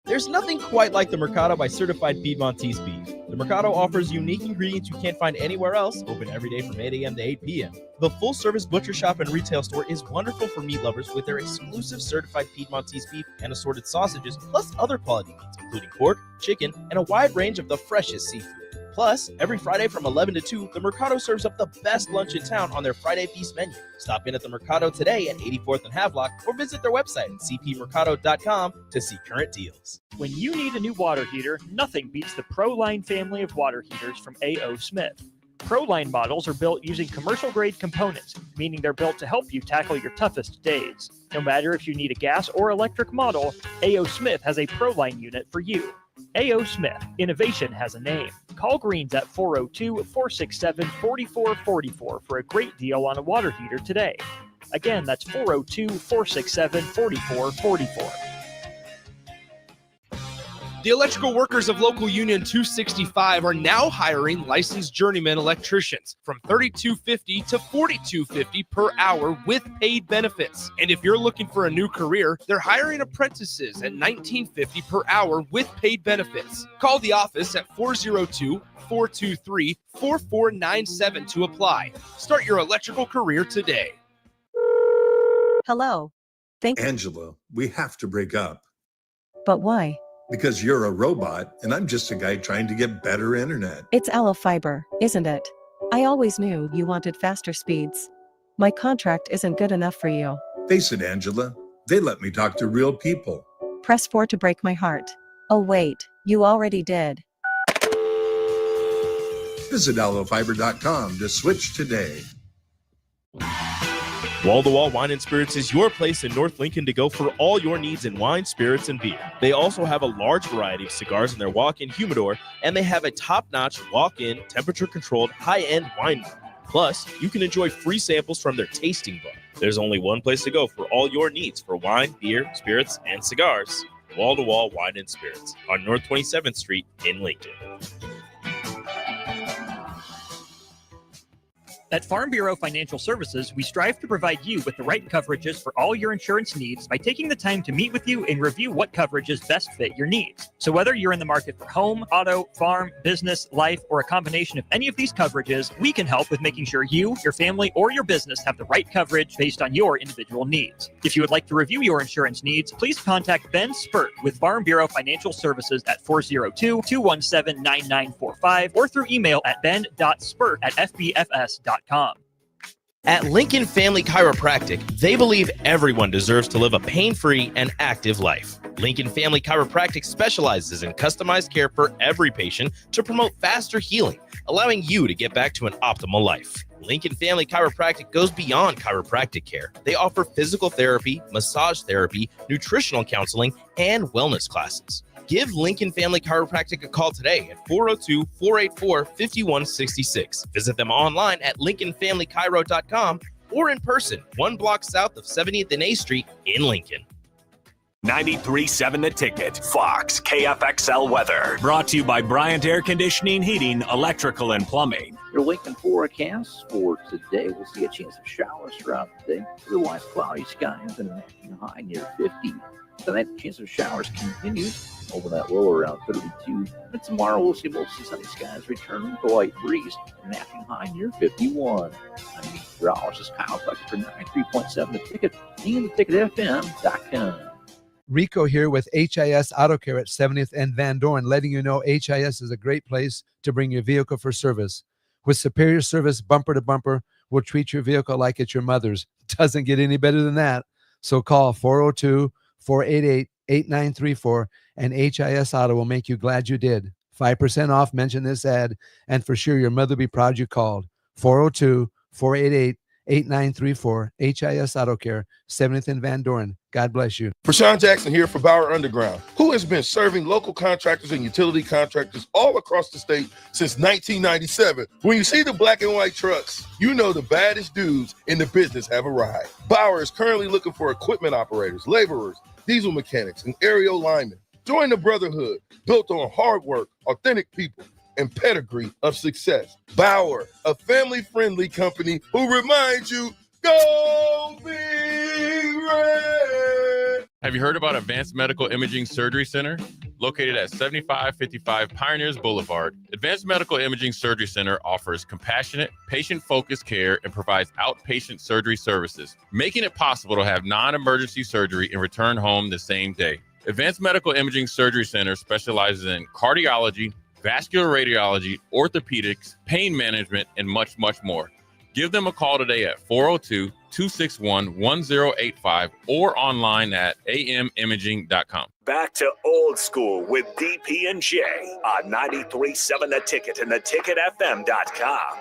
There's nothing quite like the Mercado by Certified Piedmontese beef. The Mercado offers unique ingredients you can't find anywhere else, open every day from 8 a.m. to 8 p.m. The full-service butcher shop and retail store is wonderful for meat lovers with their exclusive certified Piedmontese beef and assorted sausages, plus other quality meats, including pork, chicken, and a wide range of the freshest seafood. Plus, every Friday from 11 to 2, the Mercado serves up the best lunch in town on their Friday Feast menu. Stop in at the Mercado today at 84th and Havelock or visit their website at cpmercado.com to see current deals. When you need a new water heater, nothing beats the ProLine family of water heaters from A.O. Smith. ProLine models are built using commercial-grade components, meaning they're built to help you tackle your toughest days. No matter if you need a gas or electric model, A.O. Smith has a ProLine unit for you. A.O. Smith, innovation has a name. Call Greens at 402-467-4444 for a great deal on a water heater today. Again, that's 402-467-4444. The electrical workers of Local Union 265 are now hiring licensed journeyman electricians from $32.50 to $42.50 per hour with paid benefits. And if you're looking for a new career, they're hiring apprentices at $19.50 per hour with paid benefits. Call the office at 402-423-4497 to apply. Start your electrical career today. Hello. Angela, we have to break up. But why? Because you're a robot and I'm just a guy trying to get better internet. It's Allo Fiber, isn't it? I always knew you wanted faster speeds. My contract isn't good enough for you. Face it, Angela. They let me talk to real people. Press 4 to break my heart. Oh wait, you already did. Visit allofiber.com to switch today. Wall to Wall Wine and Spirits is your place in North Lincoln to go for all your needs in wine, spirits, and beer. They also have a large variety of cigars in their walk-in humidor, and they have a top-notch walk-in, temperature-controlled, high-end wine room. Plus, you can enjoy free samples from their tasting bar. There's only one place to go for all your needs for wine, beer, spirits, and cigars. Wall to Wall Wine and Spirits on North 27th Street in Lincoln. At Farm Bureau Financial Services, we strive to provide you with the right coverages for all your insurance needs by taking the time to meet with you and review what coverages best fit your needs. So whether you're in the market for home, auto, farm, business, life, or a combination of any of these coverages, we can help with making sure you, your family, or your business have the right coverage based on your individual needs. If you would like to review your insurance needs, please contact Ben Spurt with Farm Bureau Financial Services at 402-217-9945 or through email at ben.spurt@fbfs.com. At Lincoln Family Chiropractic, they believe everyone deserves to live a pain-free and active life. Lincoln Family Chiropractic specializes in customized care for every patient to promote faster healing, allowing you to get back to an optimal life. Lincoln Family Chiropractic goes beyond chiropractic care. They offer physical therapy, massage therapy, nutritional counseling, and wellness classes. Give Lincoln Family Chiropractic a call today at 402-484-5166. Visit them online at lincolnfamilychiro.com or in person, 1 block south of 70th and A Street in Lincoln. 93.7 The Ticket, Fox, KFXL weather. Brought to you by Bryant Air Conditioning, Heating, Electrical, and Plumbing. Your Lincoln forecast for today, we'll see a chance of showers throughout the day. Otherwise, cloudy skies and an afternoon high near 50. So that chance of showers continues over that low around 32. And tomorrow we'll see mostly sunny skies returning with a light breeze and an afternoon high near 51. I'm meteorologist is Kyle Tucker for 93.7 The Ticket and theticketfm.com. Rico here with HIS Auto Care at 70th and Van Dorn, letting you know HIS is a great place to bring your vehicle for service. With superior service bumper to bumper, we'll treat your vehicle like it's your mother's. Doesn't get any better than that. So call 402-488-8934 and HIS Auto will make you glad you did. 5% off, mention this ad, and for sure your mother will be proud you called. 402-488-8934 8934. HIS Auto Care, 70th and Van Doren. God bless you. Prashawn Jackson here for Bauer Underground, who has been serving local contractors and utility contractors all across the state since 1997. When you see the black and white trucks, you know the baddest dudes in the business have arrived. Bauer is currently looking for equipment operators, laborers, diesel mechanics, and aerial linemen. Join the brotherhood built on hard work, authentic people, and pedigree of success. Bauer, a family-friendly company who reminds you, go Big Red! Have you heard about Advanced Medical Imaging Surgery Center? Located at 7555 Pioneers Boulevard, Advanced Medical Imaging Surgery Center offers compassionate, patient-focused care and provides outpatient surgery services, making it possible to have non-emergency surgery and return home the same day. Advanced Medical Imaging Surgery Center specializes in cardiology, vascular radiology, orthopedics, pain management, and much, much more. Give them a call today at 402-261-1085 or online at amimaging.com. Back to Old School with DP and J on 93.7 The Ticket and theticketfm.com.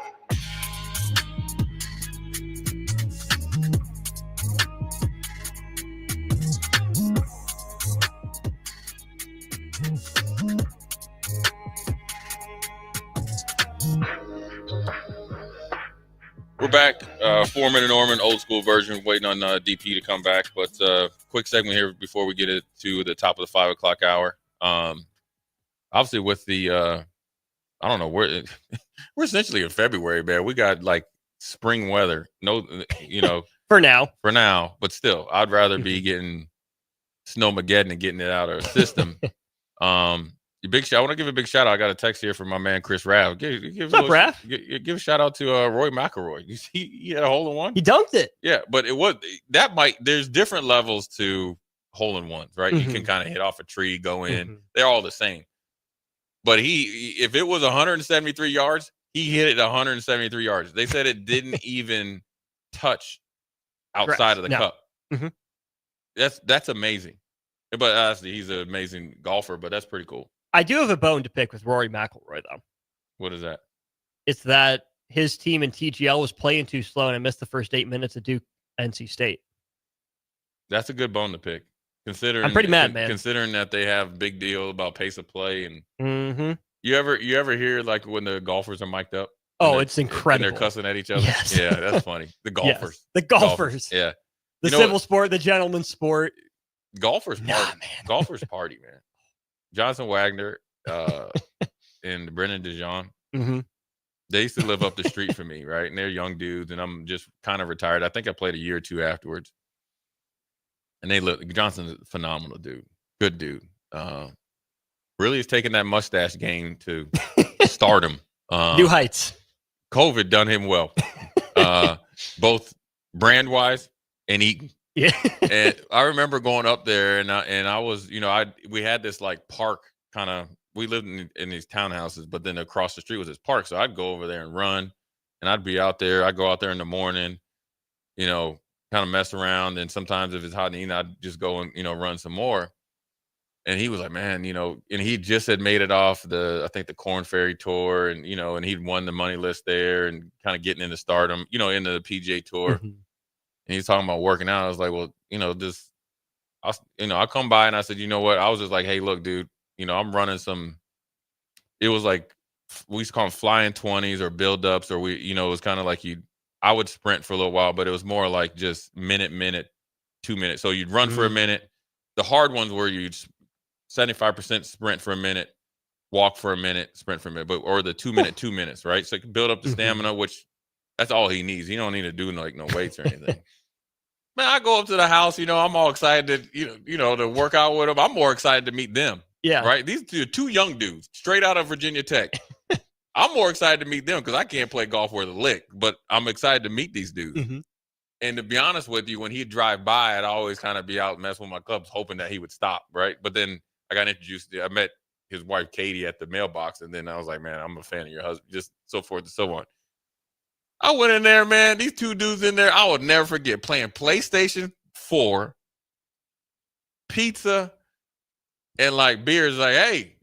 We're back. Foreman and Norman, old school version, waiting on DP to come back. But quick segment here before we get it to the top of the 5 o'clock hour. Obviously, with the, I don't know, we're essentially in February, man. We got like spring weather. No, for now. But still, I'd rather be getting Snowmageddon and getting it out of our system. I want to give a big shout out. I got a text here from my man Chris Raff. What's up, Raff? Give a shout out to Roy McIlroy. You see, he had a hole in one. He dunked it. Yeah, but there's different levels to hole in ones, right? You can kind of hit off a tree, go in. They're all the same. But if it was 173 yards, he hit it 173 yards. They said it didn't even touch outside of the cup. That's amazing. But honestly, he's an amazing golfer. But that's pretty cool. I do have a bone to pick with Rory McIlroy, though. What is that? It's that his team in TGL was playing too slow, and I missed the first 8 minutes of Duke NC State. That's a good bone to pick. Considering I'm pretty mad, man. Considering that they have big deal about pace of play, and you ever hear like when the golfers are mic'd up? Oh, it's incredible. And they're cussing at each other. Yes. Yeah, that's funny. The golfers. Yes, the golfers. Yeah. The civil sport, the gentleman's sport. Golfers party. Golfers party, man. Johnson Wagner and Brennan DeJean. They used to live up the street from me, right? And they're young dudes, and I'm just kind of retired. I think I played a year or two afterwards. And Johnson's a phenomenal dude. Good dude. Really has taken that mustache game to stardom. New heights. COVID done him well. Both brand-wise and eating. Yeah. And I remember going up there and I was, we had this like park kind of, we lived in these townhouses, but then across the street was this park. So I'd go over there and run, and I'd be out there. I'd go out there in the morning, kind of mess around. And sometimes if it's hot and eating, I'd just go and, run some more. And he was like, man, and he just had made it off I think the Corn Ferry Tour, and, and he'd won the money list there and kind of getting into stardom, into the PGA Tour. And he's talking about working out. I was like, well, I come by and I said, you know what? I was just like, hey, look, dude, I'm running it was like, we used to call them flying 20s or build ups, or it was kind of like I would sprint for a little while, but it was more like just minute, 2 minutes. So you'd run for a minute. The hard ones were you'd 75% sprint for a minute, walk for a minute, sprint for a minute, or the 2 minute, 2 minutes, right? So you can build up the stamina, which that's all he needs. He don't need to do like no weights or anything. Man, I go up to the house, I'm all excited to, to work out with them. I'm more excited to meet them. Yeah. Right. These two young dudes straight out of Virginia Tech. I'm more excited to meet them because I can't play golf worth a lick, but I'm excited to meet these dudes. And to be honest with you, when he'd drive by, I'd always kind of be out messing with my clubs, hoping that he would stop. Right. But then I got introduced I met his wife, Katie, at the mailbox. And then I was like, man, I'm a fan of your husband, just so forth and so on. I went in there, man. These two dudes in there, I would never forget playing PlayStation 4, pizza, and like beers. Like, hey,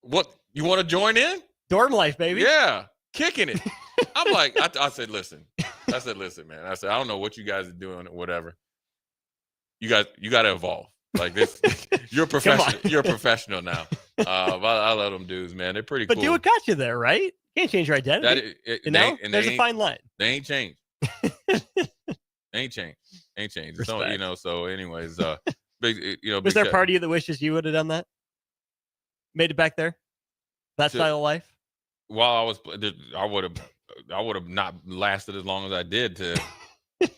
what, you want to join in? Dorm life, baby. Yeah, kicking it. I'm like, I said, listen, I said, listen, man. I said, I don't know what you guys are doing or whatever. You got to evolve. Like this, you're a professional. You're a professional now. I love them dudes, man. They're pretty cool. But do what got you there, right? You can't change your identity. There's a fine line. They ain't changed. Ain't changed. So, so anyways, big, was there part of you that wishes you would have done that? Made it back there? That style of life? While I would have not lasted as long as I did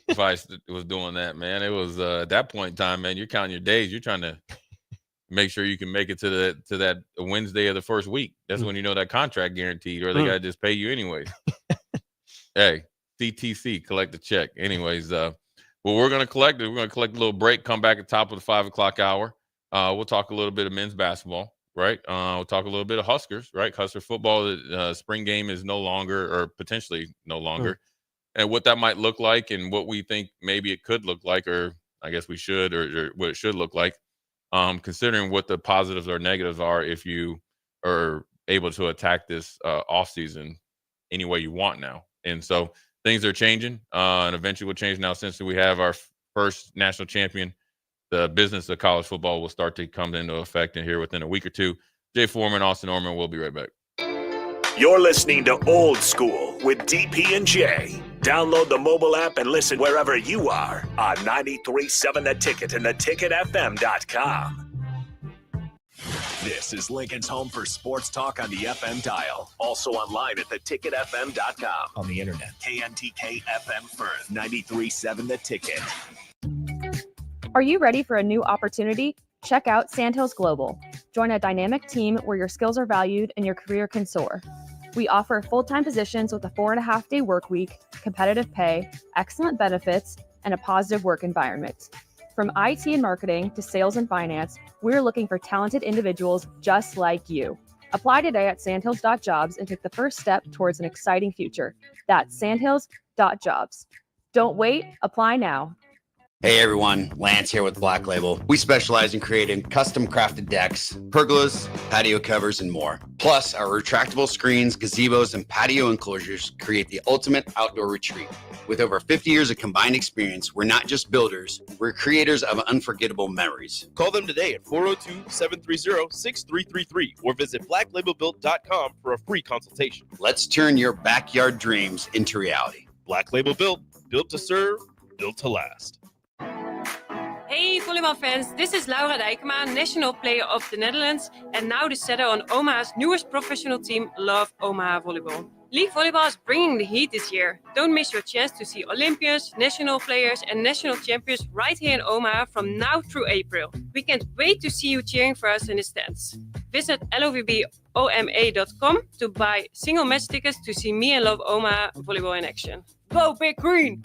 if I was doing that, man. It was at that point in time, man, you're counting your days. You're trying to make sure you can make it to that Wednesday of the first week. That's when you know that contract guaranteed, or they got to just pay you anyways. Hey, CTC, collect the check. Anyways, well, we're going to collect it. We're going to collect a little break, come back at the top of the 5 o'clock hour. We'll talk a little bit of men's basketball, right? We'll talk a little bit of Huskers, right? Husker football, the spring game is no longer, or potentially no longer. And what that might look like and what we think maybe it could look like, or I guess we should, or what it should look like, considering what the positives or negatives are if you are able to attack this offseason any way you want now. And so things are changing, and eventually will change now since we have our first national champion. The business of college football will start to come into effect in here within a week or two. Jay Foreman, Austin Orman, we'll be right back. You're listening to Old School with DP and J. Download the mobile app and listen wherever you are on 93.7 The Ticket and theticketfm.com. This is Lincoln's home for sports talk on the FM dial. Also online at theticketfm.com. On the internet. KNTK FM Firth, 93.7 The Ticket. Are you ready for a new opportunity? Check out Sandhills Global. Join a dynamic team where your skills are valued and your career can soar. We offer full-time positions with a 4.5-day work week, competitive pay, excellent benefits, and a positive work environment. From IT and marketing to sales and finance, we're looking for talented individuals just like you. Apply today at sandhills.jobs and take the first step towards an exciting future. That's sandhills.jobs. Don't wait, apply now. Hey everyone, Lance here with Black Label. We specialize in creating custom crafted decks, pergolas, patio covers, and more. Plus, our retractable screens, gazebos, and patio enclosures create the ultimate outdoor retreat. With over 50 years of combined experience, we're not just builders, we're creators of unforgettable memories. Call them today at 402-730-6333 or visit blacklabelbuilt.com for a free consultation. Let's turn your backyard dreams into reality. Black Label Built, built to serve, built to last. Hey volleyball fans, this is Laura Dijkema, national player of the Netherlands and now the setter on Omaha's newest professional team, Love Omaha Volleyball. League volleyball is bringing the heat this year. Don't miss your chance to see Olympians, national players and national champions right here in Omaha from now through April. We can't wait to see you cheering for us in the stands. Visit lovboma.com to buy single match tickets to see me and Love Omaha Volleyball in action. Go Big Green!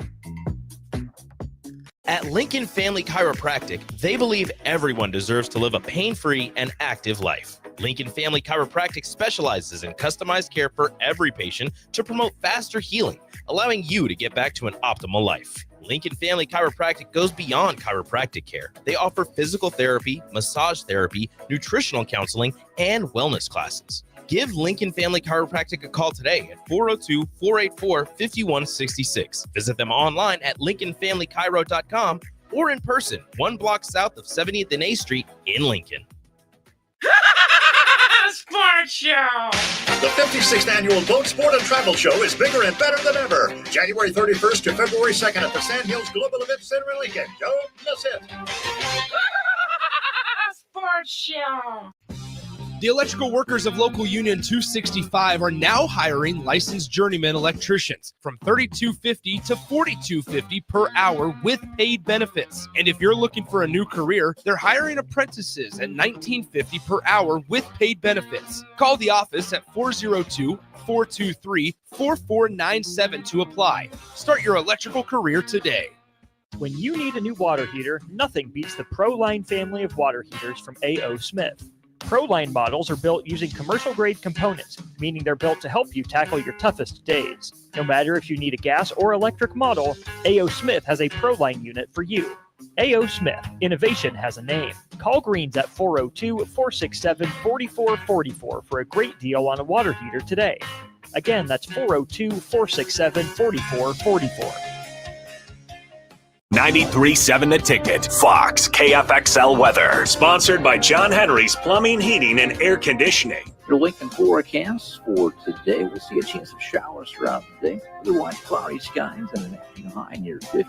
At Lincoln Family Chiropractic, they believe everyone deserves to live a pain-free and active life. Lincoln Family Chiropractic specializes in customized care for every patient to promote faster healing, allowing you to get back to an optimal life. Lincoln Family Chiropractic goes beyond chiropractic care. They offer physical therapy, massage therapy, nutritional counseling, and wellness classes. Give Lincoln Family Chiropractic a call today at 402-484-5166. Visit them online at lincolnfamilychiro.com or in person, 1 block south of 70th and A Street in Lincoln. Sports Show! The 56th Annual Boat Sport and Travel Show is bigger and better than ever. January 31st to February 2nd at the Sandhills Global Event Center in Lincoln. Don't miss it. Sports Show! The electrical workers of Local Union 265 are now hiring licensed journeyman electricians from $32.50 to $42.50 per hour with paid benefits. And if you're looking for a new career, they're hiring apprentices at $19.50 per hour with paid benefits. Call the office at 402-423-4497 to apply. Start your electrical career today. When you need a new water heater, nothing beats the ProLine family of water heaters from A.O. Smith. ProLine models are built using commercial-grade components, meaning they're built to help you tackle your toughest days. No matter if you need a gas or electric model, A.O. Smith has a ProLine unit for you. A.O. Smith, innovation has a name. Call Greens at 402-467-4444 for a great deal on a water heater today. Again, that's 402-467-4444. 93.7 The Ticket, Fox, KFXL weather. Sponsored by John Henry's Plumbing, Heating, and Air Conditioning. Your Lincoln forecast for today, we'll see a chance of showers throughout the day. Otherwise, cloudy skies and an afternoon high near 50.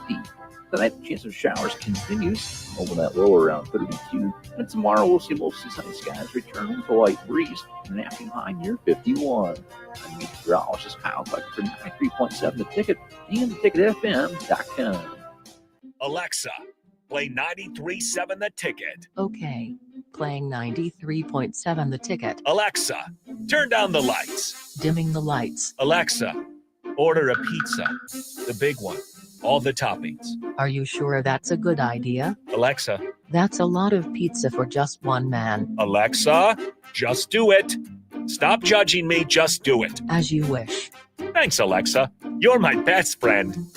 Tonight, the chance of showers continues over that low around 32. And tomorrow, we'll see mostly sunny skies returning with a light breeze and an afternoon high near 51. And meteorologist Kyle Tucker for 93.7 The Ticket and theticketfm.com. Alexa, play 93.7 The Ticket. Okay, playing 93.7 The Ticket. Alexa, turn down the lights. Dimming the lights. Alexa, order a pizza. The big one. All the toppings. Are you sure that's a good idea? Alexa. That's a lot of pizza for just one man. Alexa, just do it. Stop judging me, just do it. As you wish. Thanks, Alexa. You're my best friend.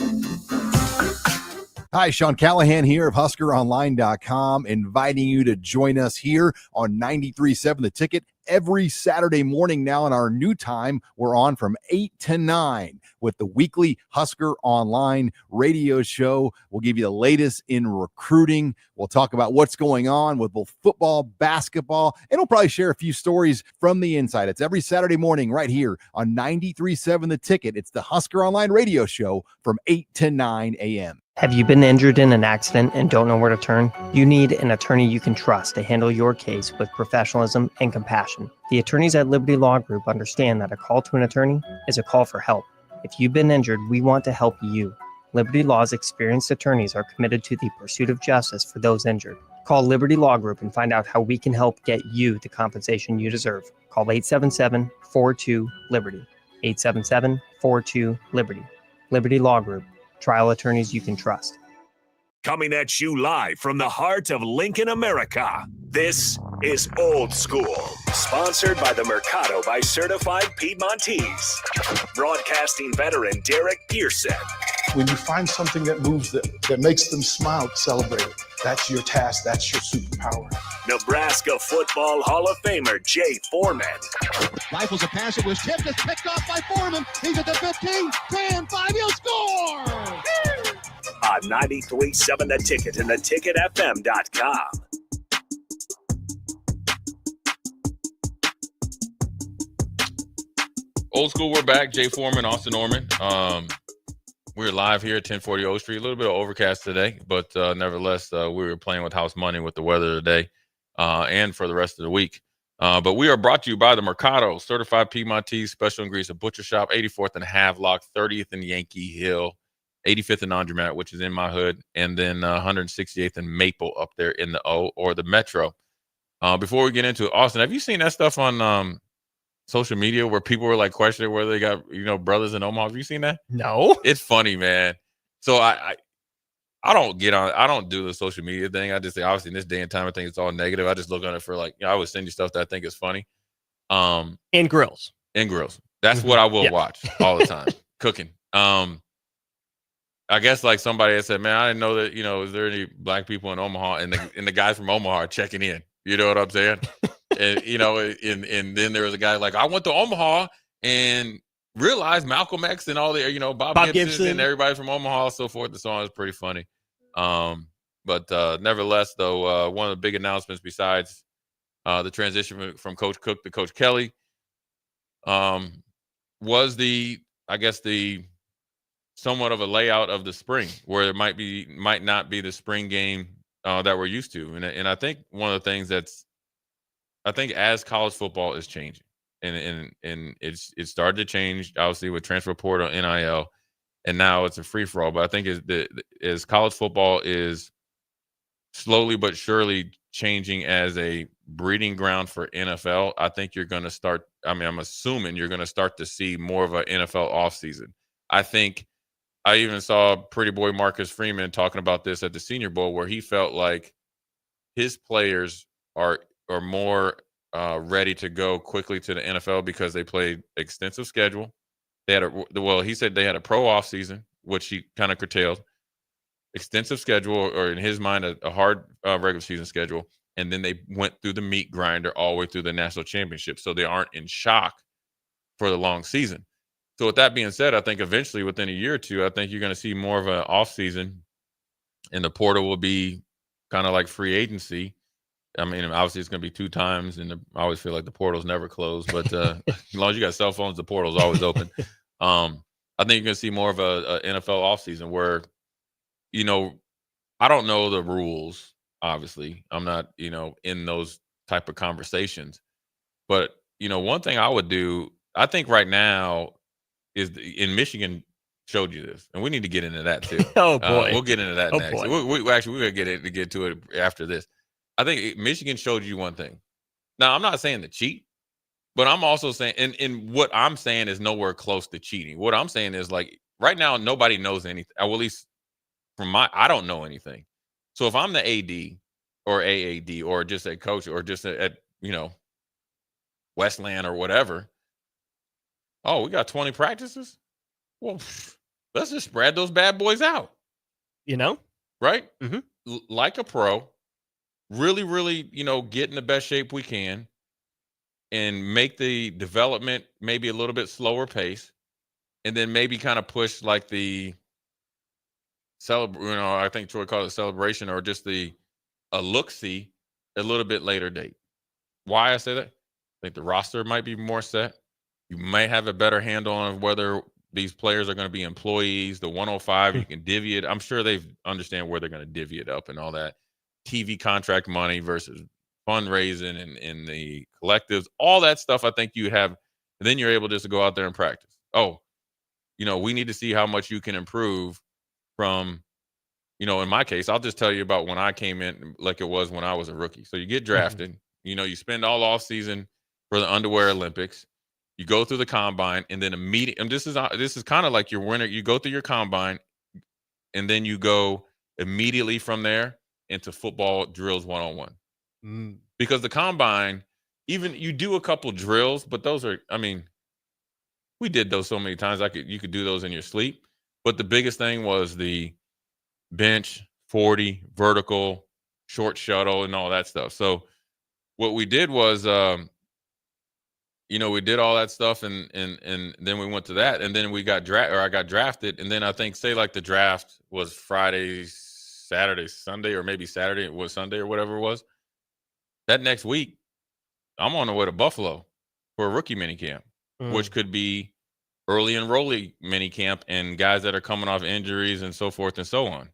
Hi, Sean Callahan here of HuskerOnline.com, inviting you to join us here on 93.7 The Ticket every Saturday morning now in our new time. We're on from 8 to 9 with the weekly Husker Online radio show. We'll give you the latest in recruiting. We'll talk about what's going on with both football, basketball, and we'll probably share a few stories from the inside. It's every Saturday morning right here on 93.7 The Ticket. It's the Husker Online radio show from 8 to 9 a.m. Have you been injured in an accident and don't know where to turn? You need an attorney you can trust to handle your case with professionalism and compassion. The attorneys at Liberty Law Group understand that a call to an attorney is a call for help. If you've been injured, we want to help you. Liberty Law's experienced attorneys are committed to the pursuit of justice for those injured. Call Liberty Law Group and find out how we can help get you the compensation you deserve. Call 877-42-LIBERTY. 877-42-LIBERTY. Liberty Law Group. Trial attorneys you can trust. Coming at you live from the heart of Lincoln, America. This is Old School. Sponsored by the Mercado by Certified Piedmontese. Broadcasting veteran Derek Pearson. When you find something that moves them, that makes them smile, celebrate it. That's your task. That's your superpower. Nebraska Football Hall of Famer Jay Foreman. Rifles a pass. It was tipped. It's picked off by Foreman. He's at the 15, 10, 5. He'll score! On 93.7 The Ticket and theticketfm.com. Old School, we're back. Jay Foreman, Austin Norman. We're live here at 1040 O Street. A little bit of overcast today, but nevertheless, we were playing with house money with the weather today and for the rest of the week. But we are brought to you by the Mercado, Certified Piedmontese Special Ingredients Butcher Shop, 84th and Havelock, 30th and Yankee Hill, 85th and Laundromat, which is in my hood, and then 168th and Maple up there in the O or the Metro. Before we get into it, Austin, have you seen that stuff on social media where people were like questioning whether they got, brothers in Omaha? Have you seen that? No. It's funny, man. So I don't get on, I don't do the social media thing. I just say, obviously in this day and time, I think it's all negative. I just look on it for I would send you stuff that I think is funny. And grills. That's what I will watch all the time. Cooking. I guess somebody had said, man, I didn't know that, is there any black people in Omaha? And the guys from Omaha are checking in. You know what I'm saying? And, and then there was a guy I went to Omaha and realized Malcolm X and all the, Bob Gibson and everybody from Omaha, so forth and so on. Is pretty funny. But nevertheless, though, one of the big announcements besides the transition from Coach Cook to Coach Kelly was the somewhat of a layout of the spring where it might not be the spring game that we're used to. And I think one of the things as college football is changing and it's started to change, obviously, with transfer portal, NIL, and now it's a free for all. But I think as college football is slowly but surely changing as a breeding ground for NFL, I think you're going to start. I'm assuming you're going to start to see more of an NFL offseason. I think I even saw pretty boy Marcus Freeman talking about this at the Senior Bowl, where he felt like his players are more ready to go quickly to the NFL because they played extensive schedule. They had he said they had a pro off season, which he kind of curtailed, extensive schedule, or in his mind, a hard regular season schedule. And then they went through the meat grinder all the way through the national championship. So they aren't in shock for the long season. So with that being said, I think eventually within a year or two, I think you're going to see more of an off season, and the portal will be kind of like free agency. I mean, obviously it's going to be 2 times, and I always feel like the portal's never closed. But as long as you got cell phones, the portal's always open. I think you're going to see more of a NFL offseason where, I don't know the rules. Obviously, I'm not, in those type of conversations. But one thing I would do, I think right now is in Michigan showed you this, and we need to get into that too. Oh boy, we'll get into that oh next. Boy. We're going to get to it after this. I think Michigan showed you one thing. Now, I'm not saying to cheat, but I'm also saying, and what I'm saying is nowhere close to cheating. What I'm saying is, like, right now, nobody knows anything. Well, at least I don't know anything. So if I'm the AD or AAD or just a coach or just at Westland or whatever, oh, we got 20 practices? Well, let's just spread those bad boys out. Right? Mm-hmm. Like a pro. Really, really, get in the best shape we can and make the development maybe a little bit slower pace, and then maybe kind of push like the I think Troy called it celebration, or just a look-see a little bit later date. Why I say that? I think the roster might be more set. You may have a better handle on whether these players are going to be employees. The 105, you can divvy it. I'm sure they understand where they're going to divvy it up and all that. TV contract money versus fundraising and the collectives, all that stuff. I think you have, and then you're able just to go out there and practice. Oh, we need to see how much you can improve from, in my case, I'll just tell you about when I came in, like it was when I was a rookie. So you get drafted, you spend all off season for the underwear Olympics. You go through the combine, and then immediately, and this is kind of like your winter. You go through your combine, and then you go immediately from there into football drills 1-on-1. Because the combine, even you do a couple drills, but those are, we did those so many times. You could do those in your sleep. But the biggest thing was the bench, 40, vertical, short shuttle, and all that stuff. So what we did was, we did all that stuff, and then we went to that, and then I got drafted, and then I think, say like the draft was Friday, Saturday, Sunday, or maybe Saturday, it was Sunday or whatever it was. That next week, I'm on the way to Buffalo for a rookie minicamp, which could be early enrollee minicamp and guys that are coming off injuries and so forth and so on,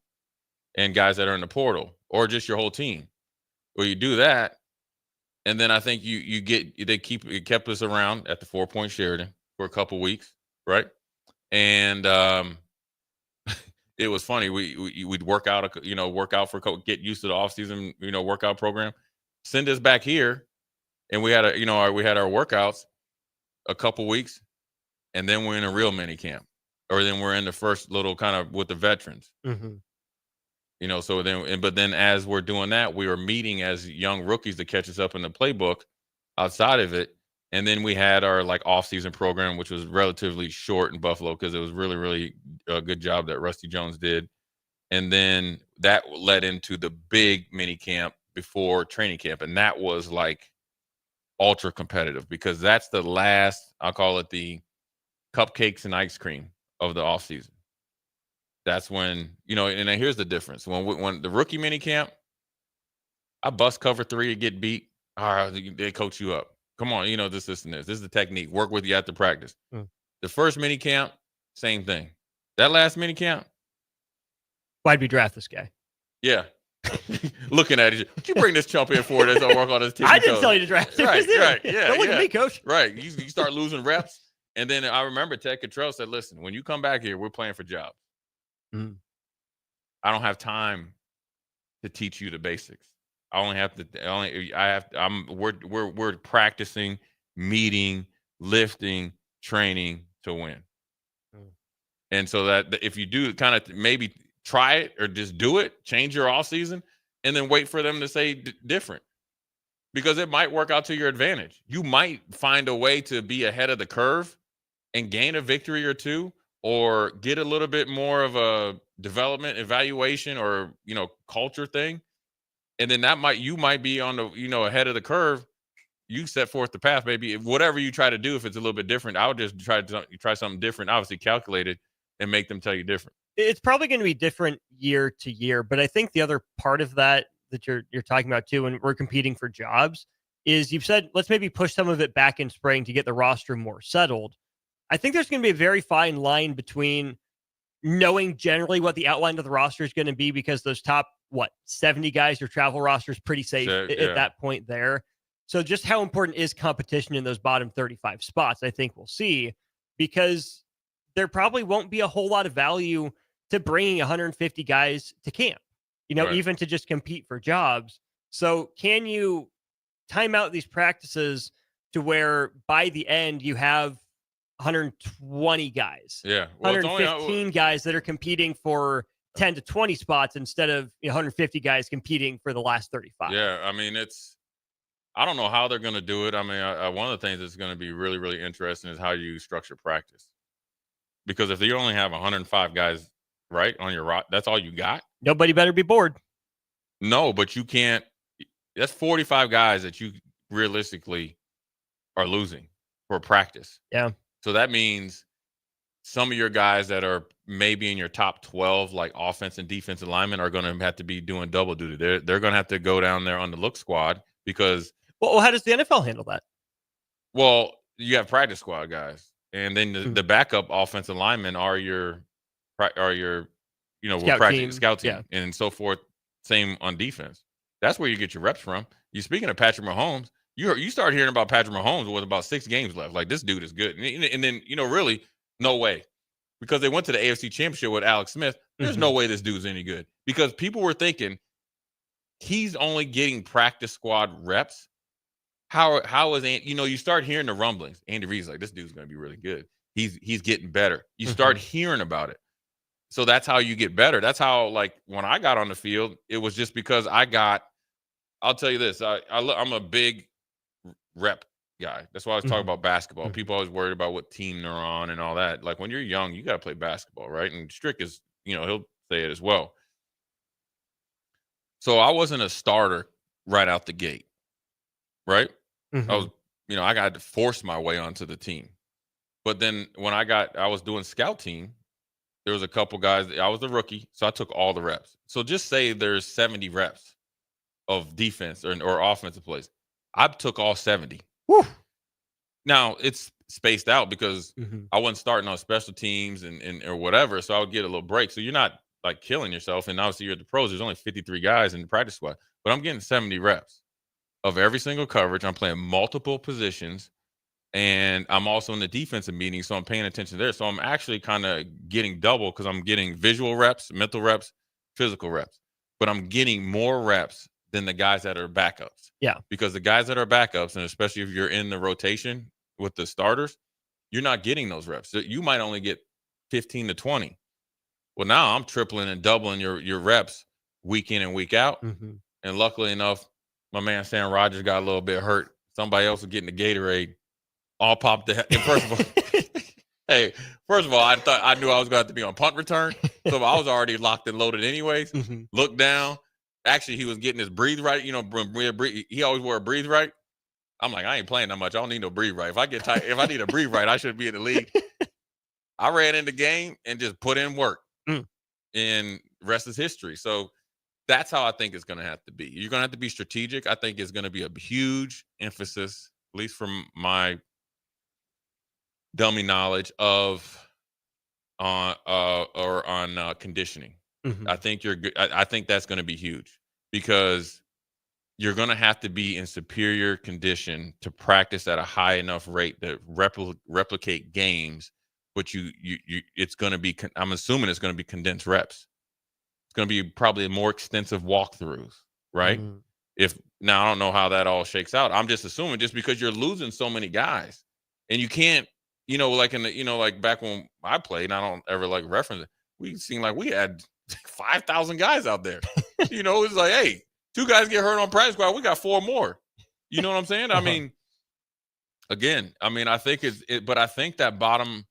and guys that are in the portal, or just your whole team. Well, you do that, and then I think it kept us around at the 4 Point Sheridan for a couple weeks, right? And it was funny. We'd work out, get used to the offseason, workout program. Send us back here, and we had our workouts a couple weeks, and then we're in a real mini camp, or then we're in the first little kind of with the veterans. Mm-hmm. So then as we're doing that, we were meeting as young rookies to catch us up in the playbook outside of it. And then we had our off-season program, which was relatively short in Buffalo because it was really, really a good job that Rusty Jones did. And then that led into the big mini camp before training camp. And that was ultra competitive because that's the last, I'll call it the cupcakes and ice cream of the off-season. That's when, and then here's the difference. When the rookie mini camp, I bust cover 3 and get beat. All right, they coach you up. Come on, this, and this. This is the technique. Work with you after practice. The first mini camp, same thing. That last mini camp, why'd we draft this guy? Yeah. Looking at it, you bring this chump in for this. I'll work on this team. I didn't tell you to draft him. Right. Yeah. Don't look at me, coach. Right. You start losing reps. And then I remember Ted Cottrell said, listen, when you come back here, we're playing for jobs. I don't have time to teach you the basics. We're practicing, meeting, lifting, training to win. And so that if you do kind of maybe try it or just do it, change your off season, and then wait for them to say different, because it might work out to your advantage. You might find a way to be ahead of the curve and gain a victory or two, or get a little bit more of a development evaluation or, culture thing. And then you might be on the, ahead of the curve, you set forth the path, maybe whatever you try to do, if it's a little bit different, I would just try something different, obviously calculated, and make them tell you different. It's probably going to be different year to year, but I think the other part of that you're talking about too, when we're competing for jobs, is you've said let's maybe push some of it back in spring to get the roster more settled. I think there's going to be a very fine line between knowing generally what the outline of the roster is going to be, because those top 70 guys, your travel roster is pretty safe at that point there. So just how important is competition in those bottom 35 spots, I think we'll see, because there probably won't be a whole lot of value to bringing 150 guys to camp, Right. even to just compete for jobs. So can you time out these practices to where by the end you have 120 guys, Yeah. Well, 115 guys that are competing for 10 to 20 spots instead of 150 guys competing for the last 35. Yeah. I mean, I don't know how they're going to do it. I mean, one of the things that's going to be really, really interesting is how you structure practice. Because if you only have 105 guys, right, on your roster, that's all you got. Nobody better be bored. No, but you can't. That's 45 guys that you realistically are losing for practice. Yeah. So that means some of your guys that are maybe in your top 12, like offense and defensive linemen, are going to have to be doing double duty. They're going to have to go down there on the look squad because. Well, how does the NFL handle that? Well, you have practice squad guys. And then the backup offensive linemen are your scout team and so forth. Same on defense. That's where you get your reps from. You speaking of Patrick Mahomes, you start hearing about Patrick Mahomes with about 6 games left. Like, this dude is good, and then really no way, because they went to the AFC Championship with Alex Smith. There's no way this dude's any good, because people were thinking he's only getting practice squad reps. How is you start hearing the rumblings. Andy Reid's like, this dude's going to be really good. He's getting better. You start hearing about it. So that's how you get better. That's how, like, when I got on the field, it was just because I'll tell you this. I'm a big rep guy. That's why I was talking about basketball. People always worried about what team they're on and all that. Like, when you're young, you got to play basketball, right? And Strick is, he'll say it as well. So I wasn't a starter right out the gate, right? I was, I got to force my way onto the team. But then when I was doing scout team, there was a couple guys. I was the rookie, so I took all the reps. So just say there's 70 reps of defense or offensive plays. I took all 70. Woo. Now it's spaced out because I wasn't starting on special teams and or whatever, so I would get a little break. So you're not like killing yourself. And obviously you're at the pros. There's only 53 guys in the practice squad, but I'm getting 70 reps of every single coverage. I'm playing multiple positions. And I'm also in the defensive meeting, so I'm paying attention there. So I'm actually kind of getting double, because I'm getting visual reps, mental reps, physical reps. But I'm getting more reps than the guys that are backups. Yeah. Because the guys that are backups, and especially if you're in the rotation with the starters, you're not getting those reps. So you might only get 15 to 20. Well, now I'm tripling and doubling your reps week in and week out. And luckily enough, my man Sam Rogers got a little bit hurt. Somebody else was getting the Gatorade. All popped the head. First of all, I thought I knew I was going to have to be on punt return, so I was already locked and loaded anyways. Look down. Actually, he was getting his breathe right. He always wore a breathe right. I'm like, I ain't playing that much. I don't need no breathe right. If I get tight, if I need a breathe right, I should be in the league. I ran in the game and just put in work, and rest is history. So that's how I think it's going to have to be. You're going to have to be strategic. I think it's going to be a huge emphasis, at least from my dummy knowledge of on conditioning. I think I think that's going to be huge, because you're going to have to be in superior condition to practice at a high enough rate to replicate games. But it's going to be, I'm assuming it's going to be condensed reps. It's going to be probably more extensive walkthroughs, right? Now I don't know how that all shakes out. I'm just assuming, just because you're losing so many guys, and you can't. Like in the, like back when I played, and I don't ever like reference it, we seemed like we had 5,000 guys out there. It's like, hey, 2 guys get hurt on practice squad, we got 4 more. You know what I'm saying? I mean, again, I think but I think that bottom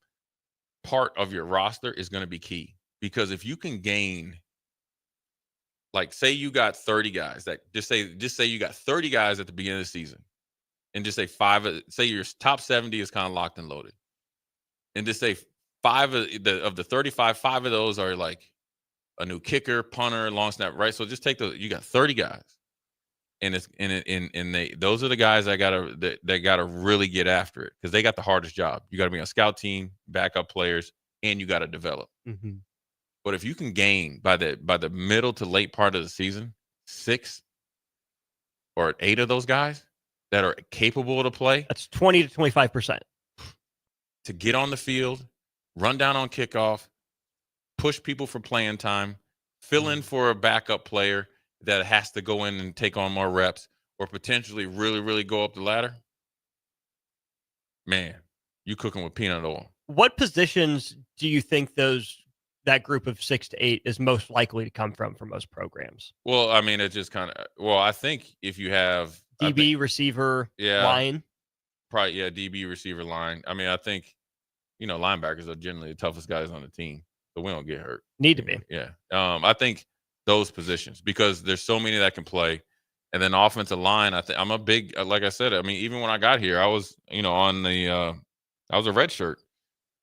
part of your roster is going to be key, because if you can gain, like, say you got 30 guys, that just say you got 30 guys at the beginning of the season, and just say say your top 70 is kind of locked and loaded, and just say 5 of the 35, 5 of those are like a new kicker, punter, long snap, right? So just take those. You got 30 guys, and those are the guys that gotta really get after it because they got the hardest job. You got to be on a scout team, backup players, and you got to develop. Mm-hmm. But if you can gain by the middle to late part of the season 6 or 8 of those guys that are capable to play, that's 20 to 25% to get on the field, run down on kickoff, push people for playing time, fill in for a backup player that has to go in and take on more reps, or potentially really, really go up the ladder. Man, you cooking with peanut oil. What positions do you think that group of 6 to 8 is most likely to come from for most programs? Well, I mean, it just kind of. Well, I think if you have DB, receiver, line, probably DB, receiver, line. I mean, I think linebackers are generally the toughest guys on the team, so we don't get hurt. Need to be. Yeah. I think those positions because there's so many that can play, and then offensive line. I think I'm a big, like I said. I mean, even when I got here, I was on the I was a red shirt,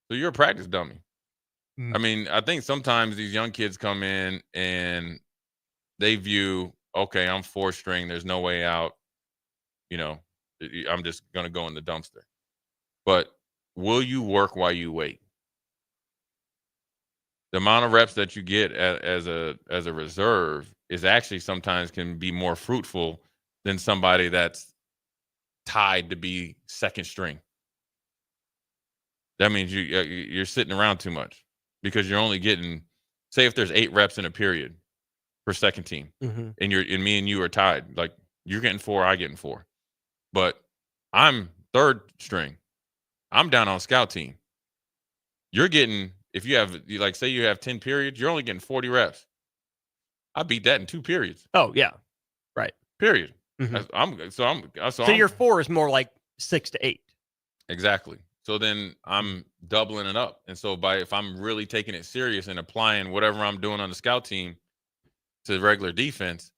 so you're a practice dummy. I mean, I think sometimes these young kids come in and they view, okay, I'm 4th string. There's no way out. I'm just going to go in the dumpster. But will you work while you wait? The amount of reps that you get as a reserve is actually sometimes can be more fruitful than somebody that's tied to be 2nd string. That means you're sitting around too much. Because you're only getting, say, if there's 8 reps in a period for 2nd team, mm-hmm. and me and you are tied, like you're getting 4, I getting 4, but I'm 3rd string. I'm down on scout team. You're getting, if you have, say you have 10 periods, you're only getting 40 reps. I beat that in 2 periods. Oh yeah, right. Period. Mm-hmm. So your 4 is more like 6 to 8. Exactly. So then I'm doubling it up. And so if I'm really taking it serious and applying whatever I'm doing on the scout team to the regular defense,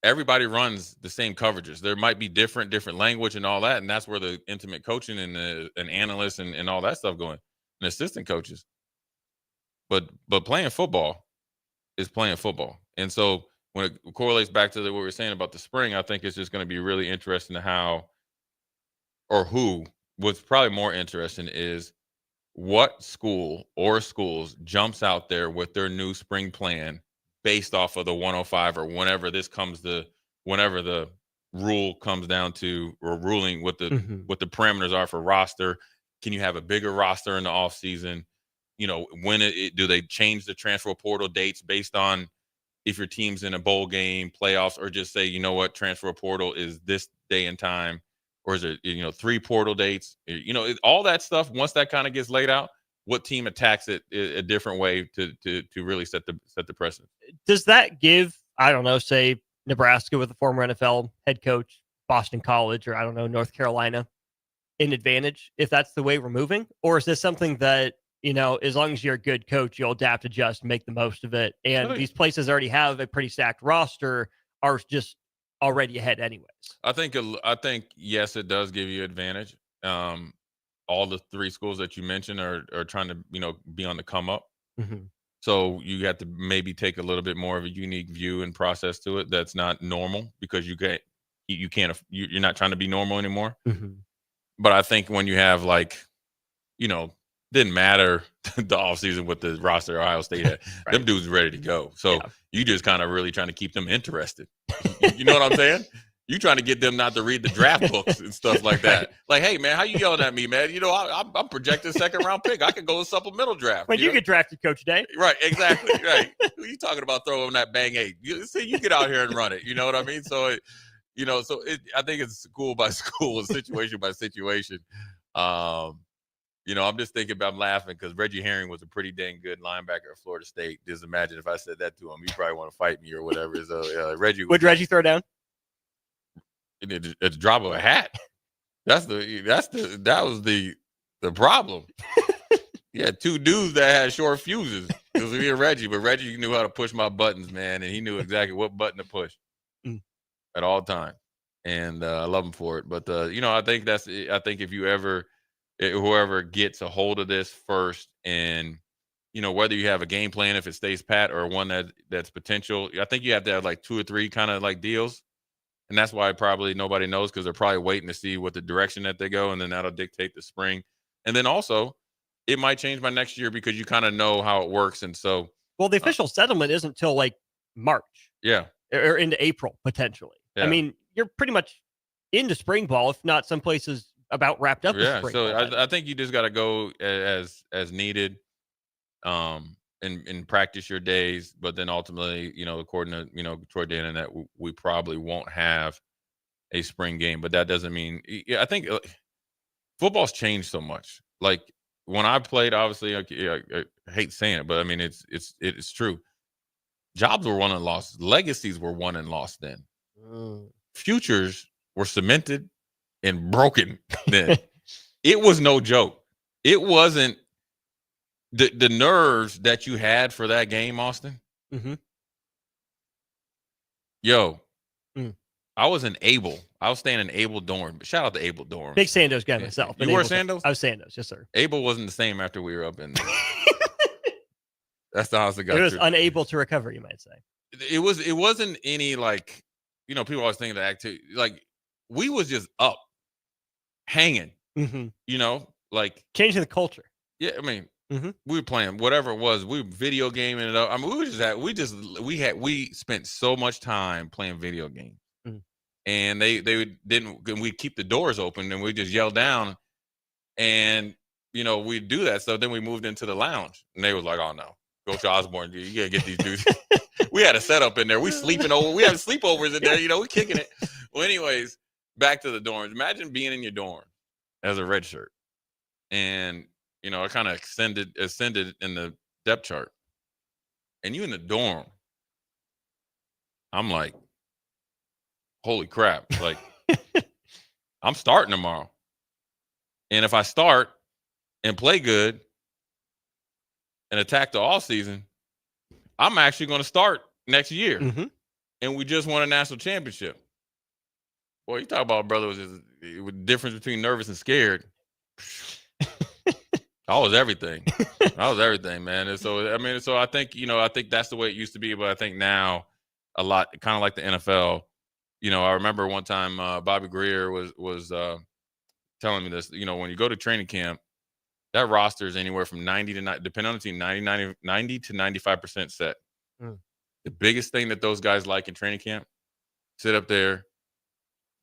everybody runs the same coverages. There might be different language and all that. And that's where the intimate coaching and an analyst and all that stuff going, and assistant coaches. But playing football is playing football. And so when it correlates back to what we were saying about the spring, I think it's just going to be really interesting to how or who. What's probably more interesting is what school or schools jumps out there with their new spring plan based off of the 105 or whenever the rule comes down to, or ruling what the what the parameters are for roster. Can you have a bigger roster in the offseason? When do they change the transfer portal dates based on if your team's in a bowl game, playoffs, or just say, you know what, transfer portal is this day and time? Or is it 3 portal dates? All that stuff. Once that kind of gets laid out, what team attacks it a different way to really set the precedent? Does that give, I don't know, say Nebraska with a former NFL head coach, Boston College, or I don't know, North Carolina, an advantage if that's the way we're moving? Or is this something that as long as you're a good coach, you'll adapt, adjust, make the most of it? And these places already have a pretty stacked roster, are just already ahead anyways. I think yes, it does give you advantage. All the 3 schools that you mentioned are trying to be on the come up. Mm-hmm. So you have to maybe take a little bit more of a unique view and process to it that's not normal, because you're not trying to be normal anymore. Mm-hmm. But I think when you have didn't matter the offseason with the roster Ohio State had. Right. Them dudes ready to go. So you just kind of really trying to keep them interested. You know what I'm saying? You trying to get them not to read the draft books and stuff like that. Like, hey, man, how you yelling at me, man? I'm projected 2nd round pick. I could go to supplemental draft. When you get drafted, Coach Day. Right, exactly. Right. Who you talking about throwing that bang 8? You get out here and run it. You know what I mean? So, I think it's school by school and situation by situation. I'm just thinking about, I'm laughing because Reggie Herring was a pretty dang good linebacker at Florida State. Just imagine if I said that to him, he probably want to fight me or whatever. So would Reggie throw down? It's a drop of a hat. That was the problem. Yeah, 2 dudes that had short fuses. It was me and Reggie, but Reggie knew how to push my buttons, man, and he knew exactly what button to push at all times. and I love him for it. But I think if whoever gets a hold of this first, and whether you have a game plan if it stays pat or one that's potential, I think you have to have like 2 or 3 kind of like deals. And that's why probably nobody knows, because they're probably waiting to see what the direction that they go, and then that'll dictate the spring. And then also, it might change by next year because you kind of know how it works. And so, well, the official settlement isn't till like March. Yeah, or into April potentially. Yeah. I mean, you're pretty much into spring ball, if not some places about wrapped up. Yeah, with spring so ball. I think you just got to go as needed. And practice your days, but then ultimately, according to Troy Dana, that we probably won't have a spring game. But that doesn't mean. I think football's changed so much. Like when I played, obviously, I hate saying it, but I mean it's true. Jobs were won and lost. Legacies were won and lost then. Futures were cemented and broken then. It was no joke. It wasn't. The nerves that you had for that game, Austin. Mm-hmm. Yo, I was in Able. I was staying in Able dorm. Shout out to Able dorm. Big Sandos guy myself. You were Sandos? I was Sandos, yes, sir. Able wasn't the same after we were up in there. That's the house that got It was through. unable to recover, you might say. It wasn't any like, people always think of the activity. Like, we was just up, hanging, like changing the culture. Yeah, I mean, we were playing whatever it was. We were video gaming it up. I mean, we spent so much time playing video games, and they didn't. We keep the doors open, and we just yell down, and we do that. So then we moved into the lounge, and they was like, "Oh no, Coach Osborne, you gotta get these dudes." We had a setup in there. We sleeping over. We have sleepovers in there. We kicking it. Well, anyways, back to the dorms. Imagine being in your dorm as a red shirt, and it kind of ascended in the depth chart, and you in the dorm. I'm like, holy crap! Like, I'm starting tomorrow, and if I start and play good and attack the off season, I'm actually going to start next year, and we just won a national championship. Boy, you talk about brother with the difference between nervous and scared. I was everything. I was everything, man. And so I think I think that's the way it used to be, but I think now a lot, kind of like the NFL. I remember one time Bobby Greer was telling me this. When you go to training camp, that roster is anywhere from 90 to 90, depending on the team, 90 to 95% set. The biggest thing that those guys like in training camp: sit up there,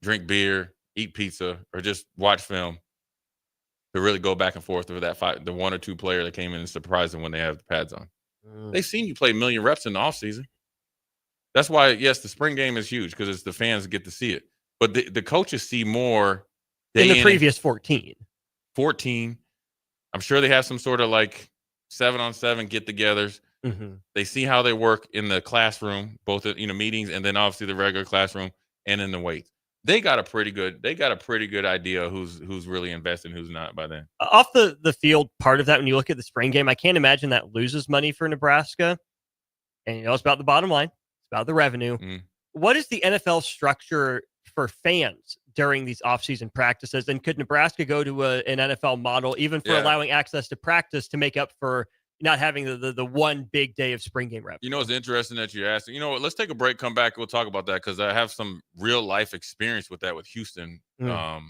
drink beer, eat pizza, or just watch film. To really go back and forth with the 1 or 2 player that came in and surprised them when they have the pads on. They've seen you play a million reps in the offseason. That's why, yes, the spring game is huge because it's the fans that get to see it. But the coaches see more in the previous 14. 14. I'm sure they have some sort of like 7-on-7 get-togethers. They see how they work in the classroom, both at meetings, and then obviously the regular classroom and in the weights. They got a pretty good idea who's really invested and who's not by then. Off the field part of that, when you look at the spring game, I can't imagine that loses money for Nebraska. And it's about the bottom line. It's about the revenue. What is the NFL structure for fans during these offseason practices? And could Nebraska go to an NFL model, even for allowing access to practice, to make up for not having the one big day of spring game reps? It's interesting that you're asking. Let's take a break, come back, we'll talk about that, because I have some real life experience with that with Houston. When I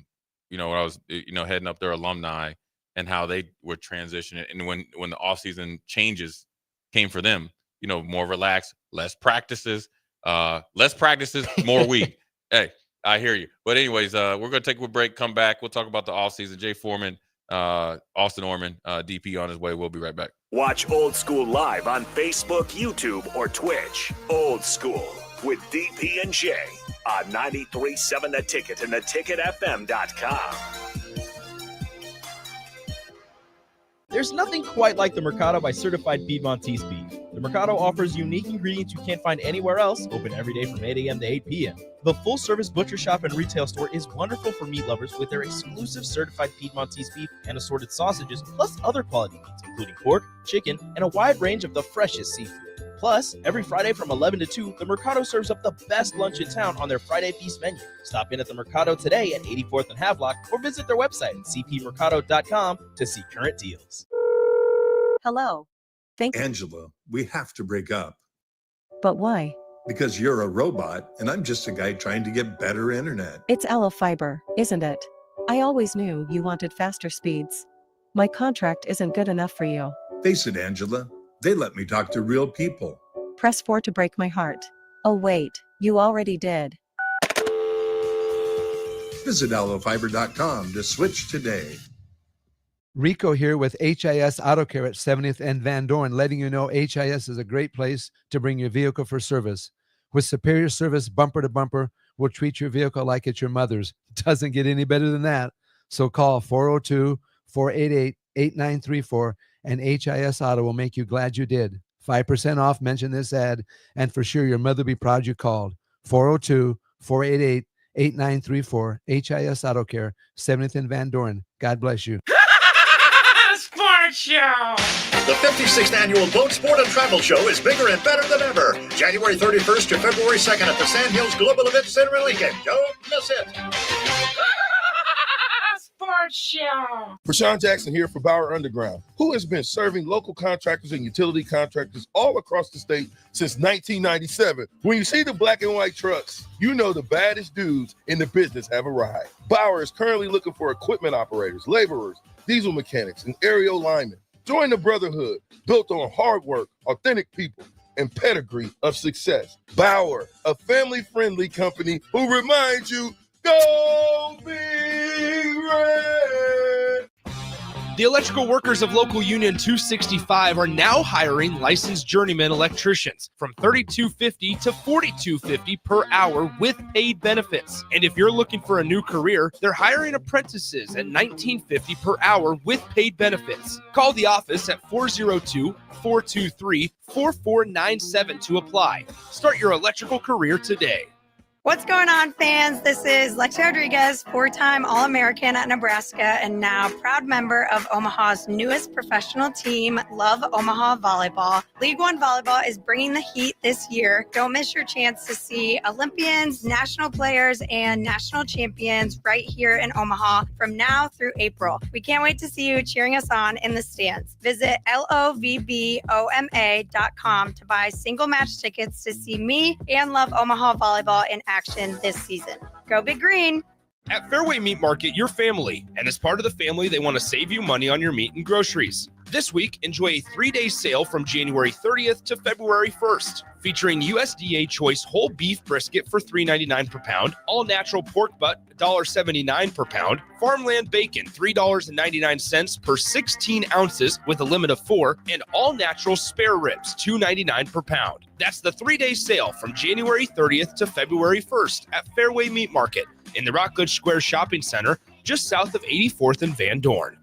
was heading up their alumni and how they were transitioning, and when the offseason changes came for them, more relaxed, less practices, more weed. Hey, I hear you. But anyways, we're going to take a break, come back, we'll talk about the offseason. Jay Foreman, Austin Orman, DP on his way. We'll be right back. Watch Old School live on Facebook, YouTube, or Twitch. Old School with DP and J on 93.7 The Ticket and theticketfm.com. There's nothing quite like the Mercado by Certified Piedmontese beef. The Mercado offers unique ingredients you can't find anywhere else, open every day from 8 a.m. to 8 p.m. The full-service butcher shop and retail store is wonderful for meat lovers with their exclusive certified Piedmontese beef and assorted sausages, plus other quality meats, including pork, chicken, and a wide range of the freshest seafood. Plus, every Friday from 11 to 2, the Mercado serves up the best lunch in town on their Friday Feast menu. Stop in at the Mercado today at 84th and Havelock or visit their website at cpmercado.com to see current deals. Hello. Angela, we have to break up But why? because you're a robot and I'm just a guy trying to get better internet. It's Aloe Fiber, isn't it? I always knew you wanted faster speeds. My contract isn't good enough for you. Face it, Angela, they let me talk to real people. Press 4 to break my heart. Oh wait, you already did. Visit aloefiber.com to switch today. Rico here with HIS Auto Care at 70th and Van Dorn, letting you know HIS is a great place to bring your vehicle for service. With superior service bumper to bumper, we'll treat your vehicle like it's your mother's. Doesn't get any better than that. So call 402-488-8934 and HIS Auto will make you glad you did. 5% off, mention this ad, and for sure your mother will be proud you called. 402-488-8934, HIS Auto Care, 70th and Van Dorn. God bless you. Sports Show! The 56th Annual Boat Sport and Travel Show is bigger and better than ever. January 31st to February 2nd at the Sand Hills Global Event Center in Lincoln. Don't miss it. Sports Show! Rashawn Jackson here for Bauer Underground, who has been serving local contractors and utility contractors all across the state since 1997. When you see the black and white trucks, you know the baddest dudes in the business have arrived. Bauer is currently looking for equipment operators, laborers, diesel mechanics, and aerial linemen. Join the brotherhood built on hard work, authentic people, and pedigree of success. Bauer, a family-friendly company who reminds you, go Big Red! The electrical workers of Local Union 265 are now hiring licensed journeyman electricians from $32.50 to $42.50 per hour with paid benefits. And if you're looking for a new career, they're hiring apprentices at $19.50 per hour with paid benefits. Call the office at 402-423-4497 to apply. Start your electrical career today. What's going on, fans? This is Lexi Rodriguez, four-time All-American at Nebraska and now proud member of Omaha's newest professional team, Love Omaha Volleyball. League One Volleyball is bringing the heat this year. Don't miss your chance to see Olympians, national players, and national champions right here in Omaha from now through April. We can't wait to see you cheering us on in the stands. Visit lovboma.com to buy single match tickets to see me and Love Omaha Volleyball in action this season. Go Big Green! At Fairway Meat Market, your family, and as part of the family, they want to save you money on your meat and groceries. This week, enjoy a 3-day sale from January 30th to February 1st, featuring USDA Choice whole beef brisket for $3.99 per pound, all-natural pork butt, $1.79 per pound, farmland bacon, $3.99 per 16 ounces with a limit of 4, and all-natural spare ribs, $2.99 per pound. That's the 3-day sale from January 30th to February 1st at Fairway Meat Market in the Rockledge Square Shopping Center, just south of 84th and Van Dorn.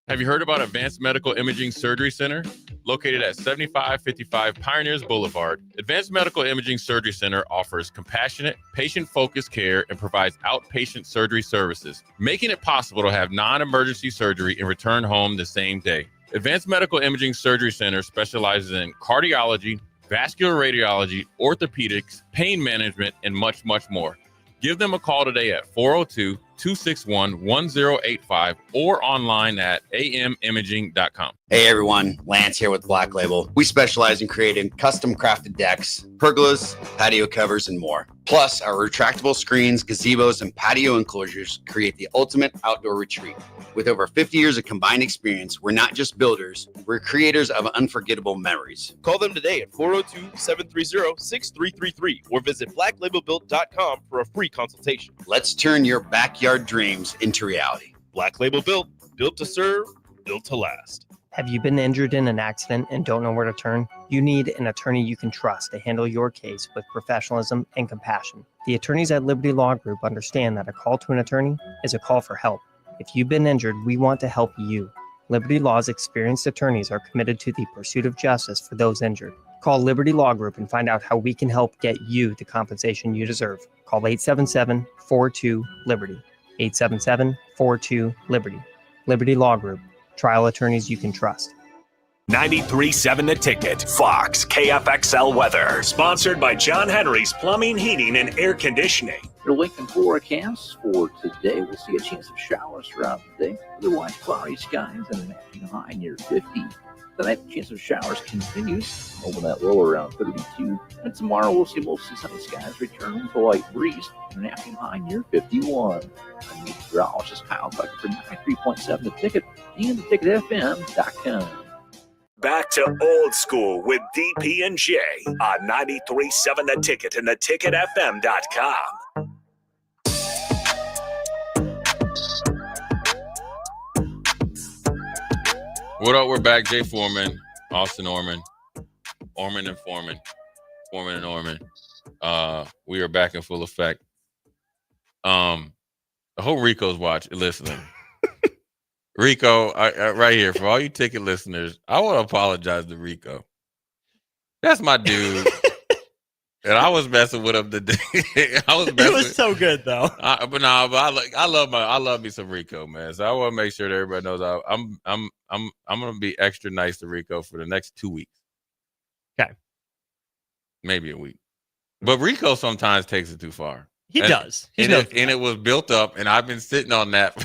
Have you heard about Advanced Medical Imaging Surgery Center? Located at 7555 Pioneers Boulevard, Advanced Medical Imaging Surgery Center offers compassionate, patient-focused care and provides outpatient surgery services, making it possible to have non-emergency surgery and return home the same day. Advanced Medical Imaging Surgery Center specializes in cardiology, vascular radiology, orthopedics, pain management, and much, much more. Give them a call today at 402-261-1085 or online at amimaging.com. Hey everyone, Lance here with Black Label. We specialize in creating custom crafted decks, pergolas, patio covers, and more. Plus, our retractable screens, gazebos, and patio enclosures create the ultimate outdoor retreat. With over 50 years of combined experience, we're not just builders, we're creators of unforgettable memories. Call them today at 402-730-6333 or visit blacklabelbuilt.com for a free consultation. Let's turn your backyard dreams into reality. Black Label Built, built to serve, built to last. Have you been injured in an accident and don't know where to turn? You need an attorney you can trust to handle your case with professionalism and compassion. The attorneys at Liberty Law Group understand that a call to an attorney is a call for help. If you've been injured, we want to help you. Liberty Law's experienced attorneys are committed to the pursuit of justice for those injured. Call Liberty Law Group and find out how we can help get you the compensation you deserve. Call 877-42-LIBERTY. 877-42-LIBERTY. Liberty Law Group. Trial attorneys you can trust. 93.7 The Ticket, Fox, KFXL weather. Sponsored by John Henry's Plumbing, Heating, and Air Conditioning. Your Lincoln forecast for today, we'll see a chance of showers throughout the day. Otherwise, cloudy skies and an afternoon high near 50. Tonight, the chance of showers continues over that low around 32. And tomorrow, we'll see mostly sunny skies return with a light breeze and an afternoon high near 51. I'm meteorologist Kyle Tucker for 93.7 The Ticket and theticketfm.com. Back to old school with DP and J on 93.7 The Ticket and theticketfm.com. What up? We're back. Jay Foreman, Austin Orman, Orman and Foreman, Foreman and Orman. We are back in full effect. I hope Rico's listening. Rico, right here, for all you ticket listeners, I want to apologize to Rico. That's my dude. And I was messing with him today. It was so good though. I love me some Rico, man. So I want to make sure that everybody knows I'm gonna be extra nice to Rico for the next 2 weeks. Okay. Maybe a week. But Rico sometimes takes it too far. He does. It was built up, and I've been sitting on that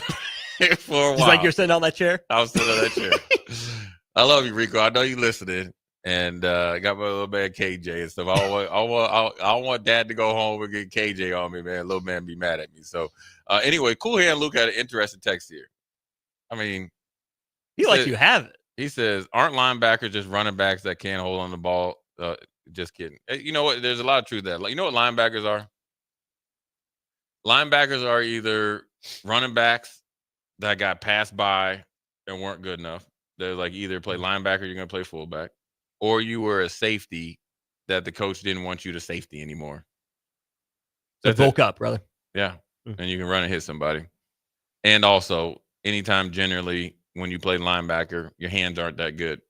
for a while. He's like, you're sitting on that chair? I was sitting on that chair. I love you, Rico. I know you listening. And I got my little man KJ and stuff. I don't want Dad to go home and get KJ on me, man. Little man be mad at me. So anyway, Cool Hand Luke had an interesting text here. I mean, you have it. He says, aren't linebackers just running backs that can't hold on the ball? Just kidding. You know what? There's a lot of truth to that. Like, you know what linebackers are? Linebackers are either running backs that got passed by and weren't good enough. They're like either play linebacker, you're going to play fullback, or you were a safety that the coach didn't want you to safety anymore. So bulk up, brother. Yeah. And you can run and hit somebody. And also, anytime generally when you play linebacker, your hands aren't that good.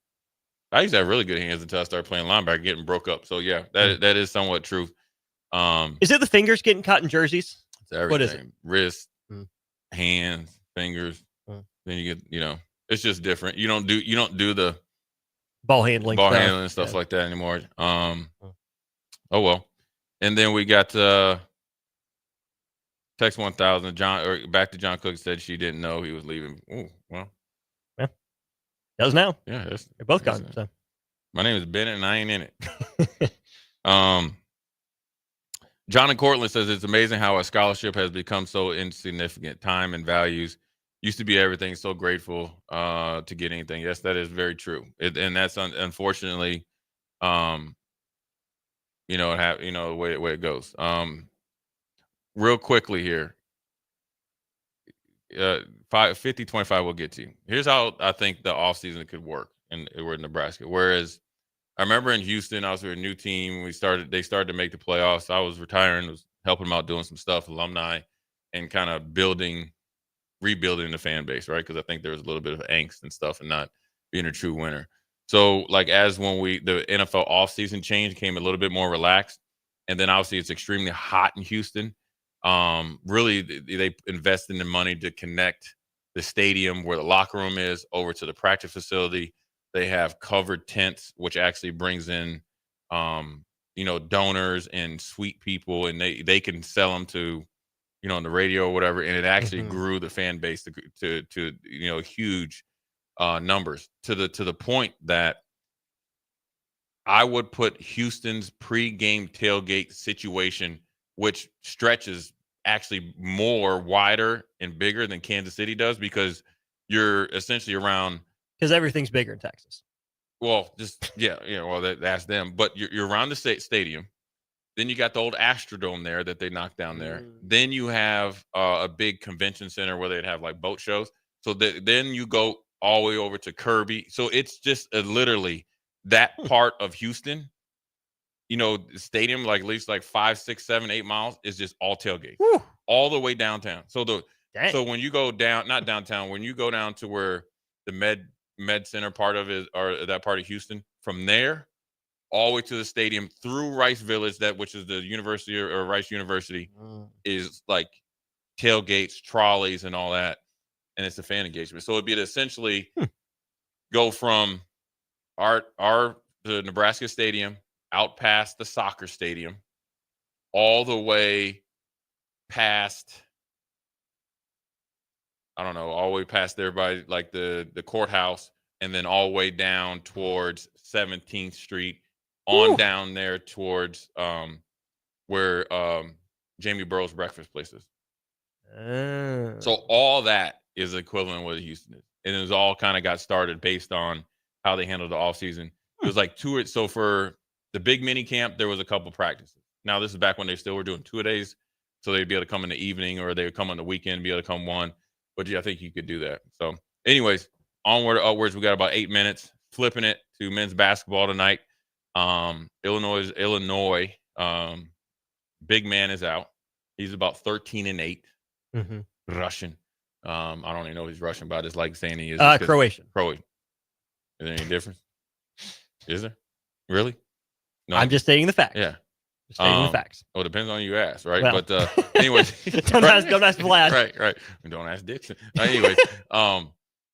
I used to have really good hands until I started playing linebacker, getting broke up. So, yeah, that is somewhat true. Is it the fingers getting caught in jerseys? It's everything. What is it? Wrist, hands, fingers. Then you get, it's just different. You don't do the ball handling and stuff like that anymore. Oh well. And then we got text 1000. Back to John Cook said she didn't know he was leaving. Oh well. Yeah. Does now. Yeah, they're both gone. So my name is Bennett and I ain't in it. John and Cortland says it's amazing how a scholarship has become so insignificant. Time and values used to be everything. So grateful to get anything. Yes, that is very true. And that's unfortunately, the way it goes. Real quickly here, 50-25 we'll get to. Here's how I think the offseason could work in Nebraska. Whereas I remember in Houston, I was with a new team. They started to make the playoffs. I was retiring, was helping them out doing some stuff, alumni, and kind of rebuilding the fan base, right? Because I think there was a little bit of angst and stuff and not being a true winner. So, like, as when the NFL offseason change came a little bit more relaxed, and then obviously it's extremely hot in Houston. Really, they invested in the money to connect the stadium where the locker room is over to the practice facility. They have covered tents, which actually brings in, donors and sweet people, and they can sell them to, on the radio or whatever. And it actually grew the fan base to huge numbers to the point that I would put Houston's pregame tailgate situation, which stretches actually more wider and bigger than Kansas City does, because you're essentially around. Because everything's bigger in Texas. Well, that's them. But you're around the stadium. Then you got the old Astrodome there that they knocked down there. Then you have a big convention center where they'd have like boat shows. So then you go all the way over to Kirby. So it's just literally that part of Houston. The stadium, like at least like 5, 6, 7, 8 miles is just all tailgates, all the way downtown. So so when you go down, not downtown, when you go down to where the Med Center part of it, or that part of Houston, from there all the way to the stadium through Rice Village, which is the university or Rice University, is like tailgates, trolleys, and all that, and it's a fan engagement. So it'd be to essentially go from the Nebraska Stadium out past the soccer stadium, all the way past, I don't know, all the way past there by like the courthouse, and then all the way down towards 17th Street, on down there towards where Jamie Burrow's breakfast place is. So all that is equivalent with Houston is. And it was all kind of got started based on how they handled the offseason. It was like so for the big mini camp, there was a couple practices. Now this is back when they still were doing 2 days. So they'd be able to come in the evening, or they would come on the weekend, be able to come one. But yeah, I think you could do that. So anyways, onward, upwards. We got about 8 minutes. Flipping it to men's basketball tonight. Illinois. Big man is out. He's about 13-8. Russian. I don't even know if he's Russian, but I just like saying he is. Croatian. Croatian. Is there any difference? Is there? Really? No. I'm just stating the facts. Yeah. Just stating the facts. Well, it depends on who you ask, right? Well. But anyways. don't ask Vlad. Right. Don't ask Dixon. Anyways,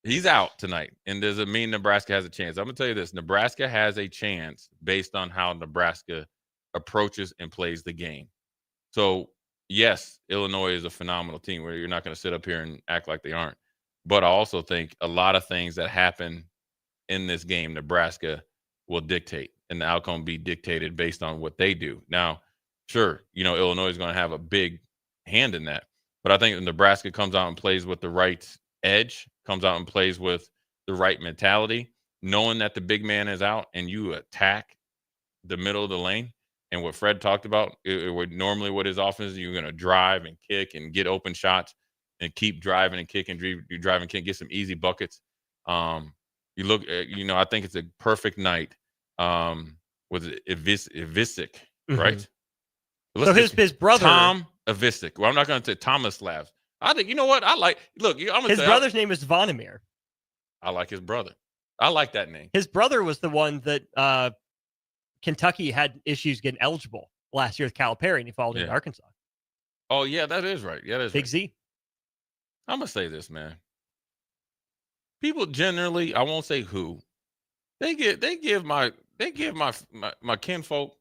he's out tonight. And does it mean Nebraska has a chance? I'm going to tell you this. Nebraska has a chance based on how Nebraska approaches and plays the game. So, yes, Illinois is a phenomenal team where you're not going to sit up here and act like they aren't. But I also think a lot of things that happen in this game, Nebraska will dictate, and the outcome be dictated based on what they do. Now, sure, Illinois is going to have a big hand in that. But I think if Nebraska comes out and plays with the right edge, comes out and plays with the right mentality, knowing that the big man is out and you attack the middle of the lane. And what Fred talked about, it would normally what his offense is, you're going to drive and kick and get open shots and keep driving and kicking, you drive and kick, get some easy buckets. You look at, I think it's a perfect night with Ivisic, right? So his brother. Tom Ivisic. Well, I'm not going to say Thomas Labs. I think, you know what? His brother's name is Zvonimir. I like his brother. I like that name. His brother was the one that Kentucky had issues getting eligible last year with Calipari, and he followed in Arkansas. Oh, yeah, that is right. Yeah, that's Big right. Z. I'm going to say this, man. People generally, I won't say who, they give my kinfolk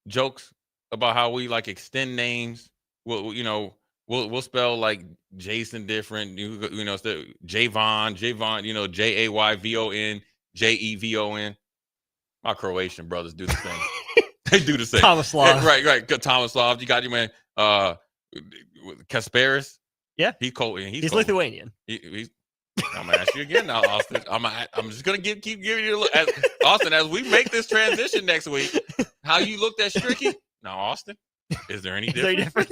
jokes about how we like extend names. We'll spell like Jason different, Javon, Jayvon, Jevon, My Croatian brothers do the same. They do the same. Tomislav. Right. Tomislav. You got your man Kasparis. Yeah. He's cold. He's Lithuanian. I'm gonna ask you again now, Austin. I'm just gonna keep giving you a look. Austin, as we make this transition next week, how you looked at Stricky? Now, Austin, is there any difference?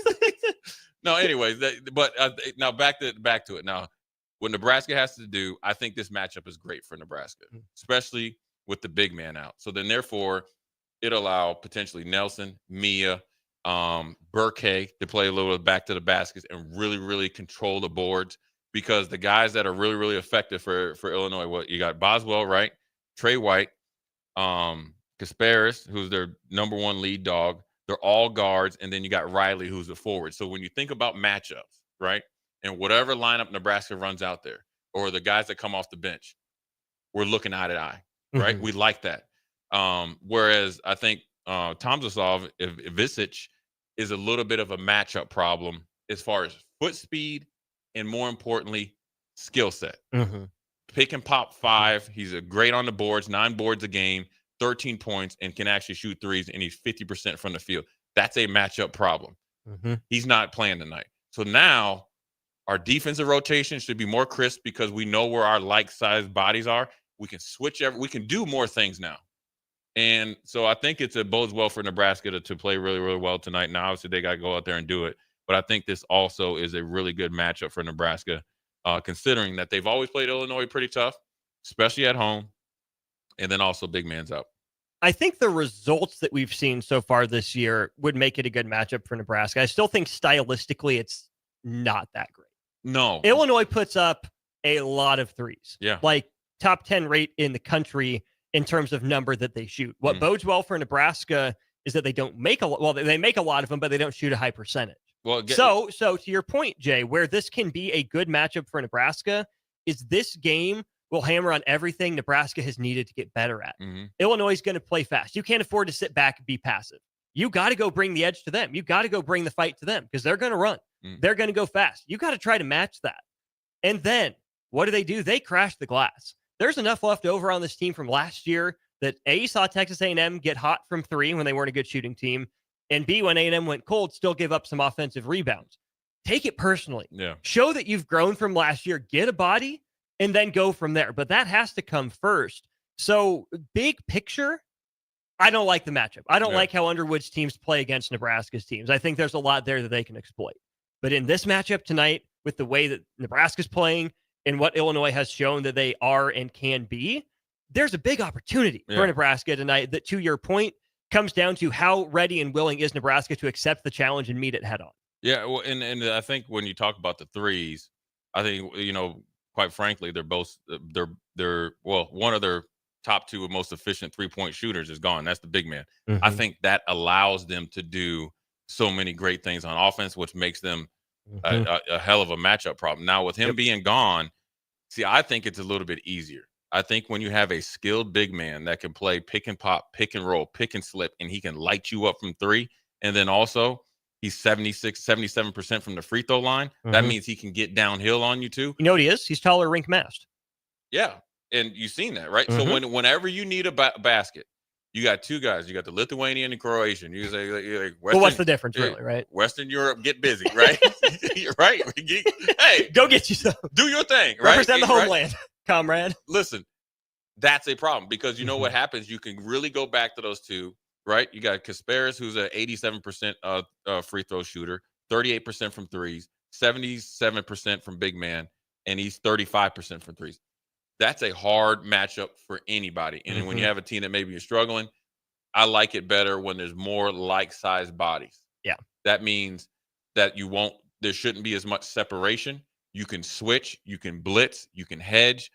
No, anyways, now back to it. Now, what Nebraska has to do, I think this matchup is great for Nebraska, especially with the big man out. So then, therefore, it'll allow potentially Nelson, Mia, Burke to play a little back to the baskets and really, really control the boards. Because the guys that are really, really effective for Illinois, you got Boswell, right? Trey White, Kasparis, who's their number one lead dog. They're all guards. And then you got Riley, who's a forward. So when you think about matchups, right, and whatever lineup Nebraska runs out there, or the guys that come off the bench, we're looking eye to eye, right? We like that. Whereas I think Tomzasov, Ivisic, is a little bit of a matchup problem as far as foot speed, and more importantly, skill set. Pick and pop 5. He's great on the boards, 9 boards a game, 13 points, and can actually shoot threes, and he's 50% from the field. That's a matchup problem. He's not playing tonight. So now our defensive rotation should be more crisp because we know where our like-sized bodies are. We can we can do more things now. And so I think it bodes well for Nebraska to play really, really well tonight. Now, obviously, they got to go out there and do it. But I think this also is a really good matchup for Nebraska, considering that they've always played Illinois pretty tough, especially at home, and then also big man's out. I think the results that we've seen so far this year would make it a good matchup for Nebraska. I still think stylistically it's not that great. No. Illinois puts up a lot of threes. Yeah. Like top 10 rate in the country in terms of number that they shoot. What bodes well for Nebraska is that they don't make they make a lot of them, but they don't shoot a high percentage. Well, so to your point, Jay, where this can be a good matchup for Nebraska is this game will hammer on everything Nebraska has needed to get better at. Mm-hmm. Illinois is going to play fast. You can't afford to sit back and be passive. You got to go bring the edge to them. You got to go bring the fight to them because they're going to run. Mm. They're going to go fast. You got to try to match that. And then what do? They crash the glass. There's enough left over on this team from last year that A, saw Texas A&M get hot from three when they weren't a good shooting team, and B, when A&M went cold, still give up some offensive rebounds. Take it personally. Yeah. Show that you've grown from last year. Get a body and then go from there. But that has to come first. So big picture, I don't like the matchup. I don't like how Underwood's teams play against Nebraska's teams. I think there's a lot there that they can exploit. But in this matchup tonight, with the way that Nebraska's playing and what Illinois has shown that they are and can be, there's a big opportunity for Nebraska tonight that, to your point, comes down to how ready and willing is Nebraska to accept the challenge and meet it head on. Yeah, well, and I think when you talk about the threes, I think, quite frankly, they're both one of their top two most efficient 3-point shooters is gone. That's the big man. Mm-hmm. I think that allows them to do so many great things on offense, which makes them a hell of a matchup problem. Now, with him being gone, see, I think it's a little bit easier. I think when you have a skilled big man that can play pick and pop, pick and roll, pick and slip, and he can light you up from three, and then also he's 77% from the free throw line. That means he can get downhill on you too. You know what he is? He's taller, rink mast. Yeah, and you've seen that, right? So whenever you need a basket, you got two guys. You got the Lithuanian and Croatian. You say, like well, what's the difference, really, right? Western Europe, get busy, right? Right? Hey, go get you some. Do your thing, right? Represent the homeland, comrade. Listen, that's a problem because you know what happens? You can really go back to those two, right? You got Kasparis, who's an 87% free throw shooter, 38% from threes, 77% from big man, and he's 35% from threes. That's a hard matchup for anybody. And when you have a team that maybe you're struggling, I like it better when there's more like-sized bodies. Yeah. That means that there shouldn't be as much separation. You can switch, you can blitz, you can hedge,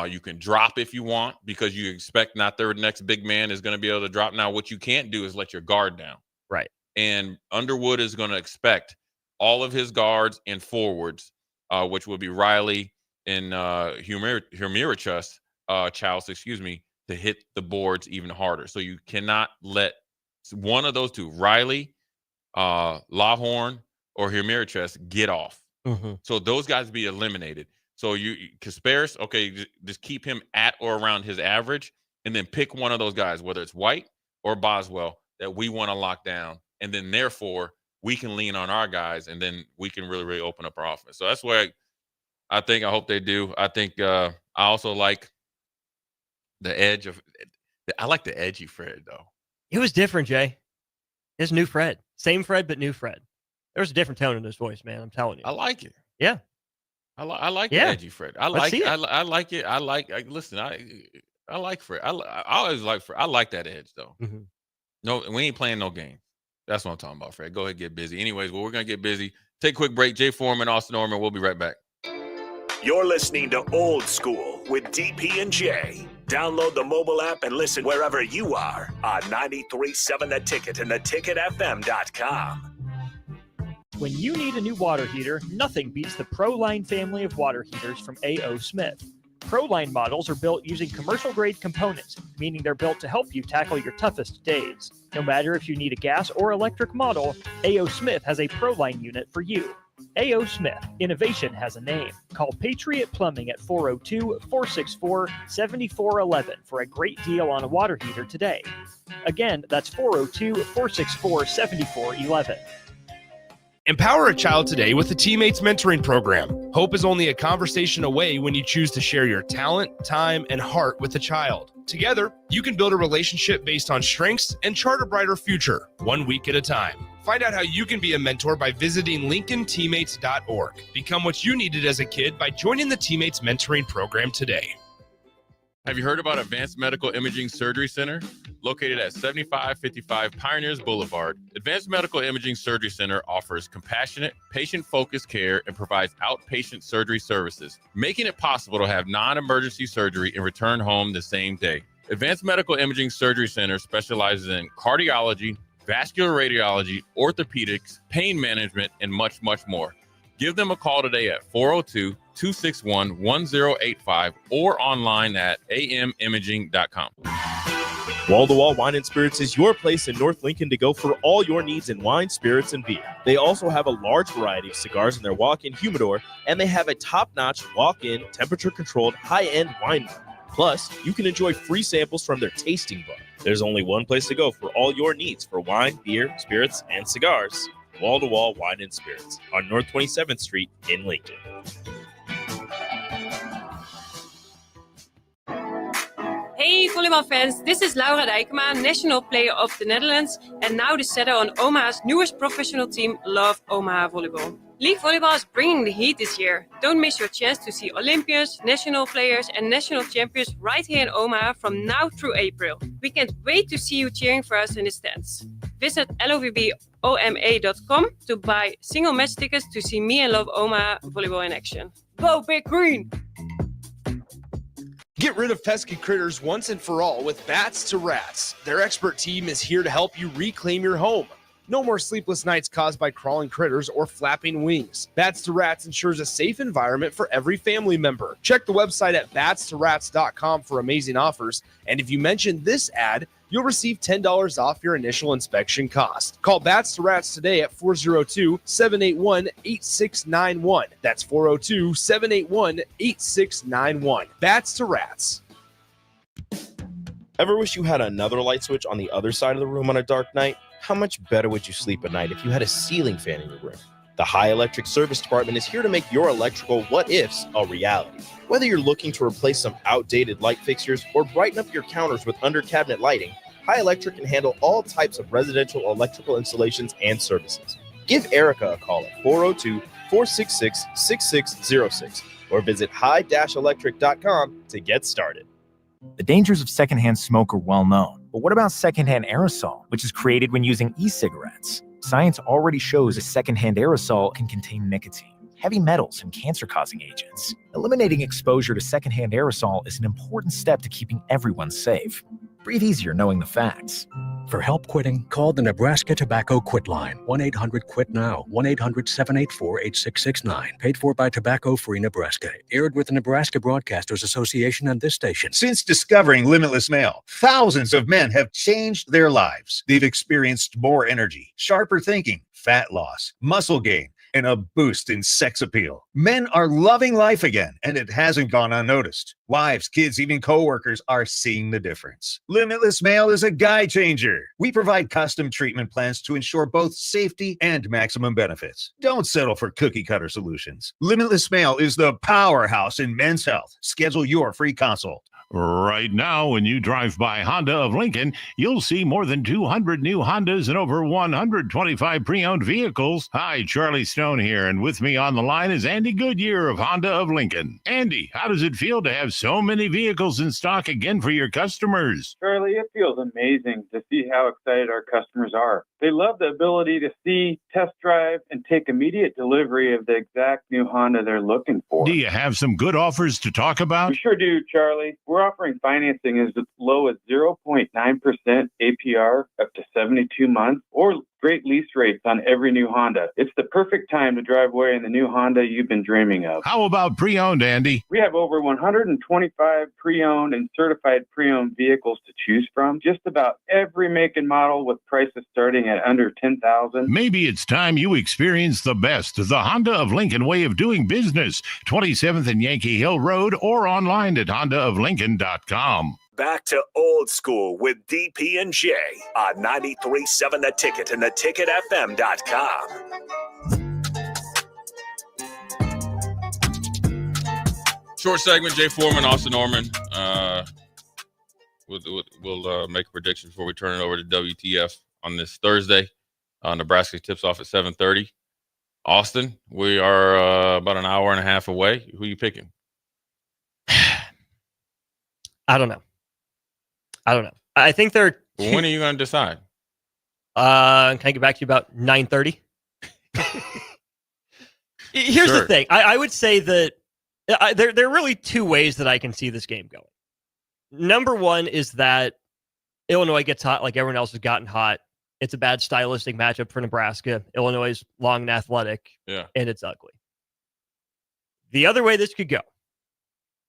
you can drop if you want because you expect not their next big man is going to be able to drop. Now, what you can't do is let your guard down. Right. And Underwood is going to expect all of his guards and forwards, which will be Riley and Humirachus, to hit the boards even harder. So you cannot let one of those two, Riley, Lawhorn, or Humirachus, get off. So those guys be eliminated. So Kasparis, okay, just keep him at or around his average, and then pick one of those guys, whether it's White or Boswell, that we want to lock down, and then therefore we can lean on our guys, and then we can really, really open up our offense. So that's where I hope they do. I think I also like the edge of. I like the edgy Fred though. It was different, Jay. His new Fred, same Fred but new Fred. There was a different tone in his voice, man. I'm telling you. I like it. Yeah. I like the edgy Fred. I like it. I like Fred. I always like Fred. I like that edge though. No, we ain't playing no game. That's what I'm talking about, Fred. Go ahead, get busy. Anyways, we're gonna get busy. Take a quick break. Jay Foreman, Austin Norman. We'll be right back. You're listening to Old School with DP and J. Download the mobile app and listen wherever you are on 93.7 The Ticket and theticketfm.com. When you need a new water heater, nothing beats the ProLine family of water heaters from A.O. Smith. ProLine models are built using commercial-grade components, meaning they're built to help you tackle your toughest days. No matter if you need a gas or electric model, A.O. Smith has a ProLine unit for you. A.O. Smith, innovation has a name. Call Patriot Plumbing at 402-464-7411 for a great deal on a water heater today. Again, that's 402-464-7411. Empower a child today with the Teammates Mentoring Program. Hope is only a conversation away when you choose to share your talent, time, and heart with a child. Together, you can build a relationship based on strengths and chart a brighter future, 1 week at a time. Find out how you can be a mentor by visiting LincolnTeammates.org. Become what you needed as a kid by joining the Teammates Mentoring Program today. Have you heard about Advanced Medical Imaging Surgery Center? Located at 7555 Pioneers Boulevard, Advanced Medical Imaging Surgery Center offers compassionate, patient-focused care and provides outpatient surgery services, making it possible to have non-emergency surgery and return home the same day. Advanced Medical Imaging Surgery Center specializes in cardiology, vascular radiology, orthopedics, pain management, and much, much more. Give them a call today at 402 261-1085 or online at amimaging.com. Wall-to-Wall Wine and Spirits is your place in North Lincoln to go for all your needs in wine, spirits, and beer. They also have a large variety of cigars in their walk-in humidor, and they have a top-notch walk-in, temperature-controlled, high-end wine bar. Plus, you can enjoy free samples from their tasting bar. There's only one place to go for all your needs for wine, beer, spirits, and cigars. Wall-to-Wall Wine and Spirits on North 27th Street in Lincoln. Hey volleyball fans, this is Laura Dijkema, National Player of the Netherlands, and now the setter on Omaha's newest professional team, Love Omaha Volleyball. League volleyball is bringing the heat this year. Don't miss your chance to see Olympians, national players, and national champions right here in Omaha from now through April. We can't wait to see you cheering for us in the stands. Visit lovboma.com to buy single match tickets to see me and Love Omaha Volleyball in action. Go Big Green! Get rid of pesky critters once and for all with Bats to Rats. Their expert team is here to help you reclaim your home. No more sleepless nights caused by crawling critters or flapping wings. Bats to Rats ensures a safe environment for every family member. Check the website at batstoRats.com for amazing offers. And if you mention this ad, you'll receive $10 off your initial inspection cost. Call Bats to Rats today at 402-781-8691. That's 402-781-8691. Bats to Rats. Ever wish you had another light switch on the other side of the room on a dark night? How much better would you sleep at night if you had a ceiling fan in your room? The High Electric Service Department is here to make your electrical what-ifs a reality. Whether you're looking to replace some outdated light fixtures or brighten up your counters with under-cabinet lighting, High Electric can handle all types of residential electrical installations and services. Give Erica a call at 402-466-6606 or visit high-electric.com to get started. The dangers of secondhand smoke are well known, but what about secondhand aerosol, which is created when using e-cigarettes? Science already shows a secondhand aerosol can contain nicotine, heavy metals, and cancer-causing agents. Eliminating exposure to secondhand aerosol is an important step to keeping everyone safe. Breathe easier knowing the facts. For help quitting, call the Nebraska Tobacco Quit Line, 1-800-QUIT-NOW, 1-800-784-8669. Paid for by Tobacco Free Nebraska. Aired with the Nebraska Broadcasters Association and this station. Since discovering Limitless Mail, thousands of men have changed their lives. They've experienced more energy, sharper thinking, fat loss, muscle gain, and a boost in sex appeal. Men are loving life again, and it hasn't gone unnoticed. Wives, kids, even coworkers are seeing the difference. Limitless Mail is a guy changer. We provide custom treatment plans to ensure both safety and maximum benefits. Don't settle for cookie-cutter solutions. Limitless Mail is the powerhouse in men's health. Schedule your free consult. Right now, when you drive by Honda of Lincoln, you'll see more than 200 new Hondas and over 125 pre-owned vehicles. Hi, Charlie Stone here, and with me on the line is Andy Goodyear of Honda of Lincoln. Andy, how does it feel to have so many vehicles in stock again for your customers? Charlie, it feels amazing to see how excited our customers are. They love the ability to see, test drive, and take immediate delivery of the exact new Honda they're looking for. Do you have some good offers to talk about? We sure do, Charlie. We're offering financing as low as 0.9% APR up to 72 months or great lease rates on every new Honda. It's the perfect time to drive away in the new Honda you've been dreaming of. How about pre-owned, Andy? We have over 125 pre-owned and certified pre-owned vehicles to choose from. Just about every make and model with prices starting at under $10,000. Maybe it's time you experience the best, the Honda of Lincoln way of doing business. 27th and Yankee Hill Road or online at hondaoflincoln.com. Back to old school with DP and J on 93.7 The Ticket and theticketfm.com. Short segment, Jay Foreman, Austin Norman. We'll make a prediction before we turn it over to WTF on this Thursday. Nebraska tips off at 7:30. Austin, we are about an hour and a half away. Who are you picking? I don't know. I think they're. Well, when are you going to decide? Can I get back to you about 9:30? Here's the thing. I would say that there are really two ways that I can see this game going. Number one is that Illinois gets hot like everyone else has gotten hot. It's a bad stylistic matchup for Nebraska. Illinois is long and athletic, and it's ugly. The other way this could go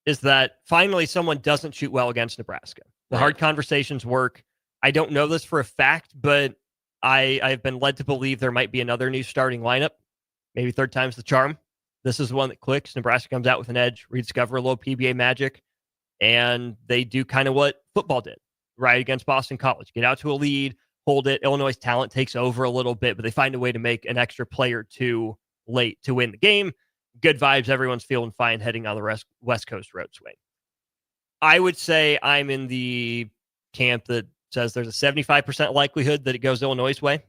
is that finally someone doesn't shoot well against Nebraska. The hard conversations work. I don't know this for a fact, but I've been led to believe there might be another new starting lineup. Maybe third time's the charm. This is the one that clicks. Nebraska comes out with an edge, rediscover a little PBA magic, and they do kind of what football did, right, against Boston College. Get out to a lead, hold it. Illinois' talent takes over a little bit, but they find a way to make an extra player too late to win the game. Good vibes. Everyone's feeling fine heading on the West Coast road swing. I would say I'm in the camp that says there's a 75% likelihood that it goes Illinois' way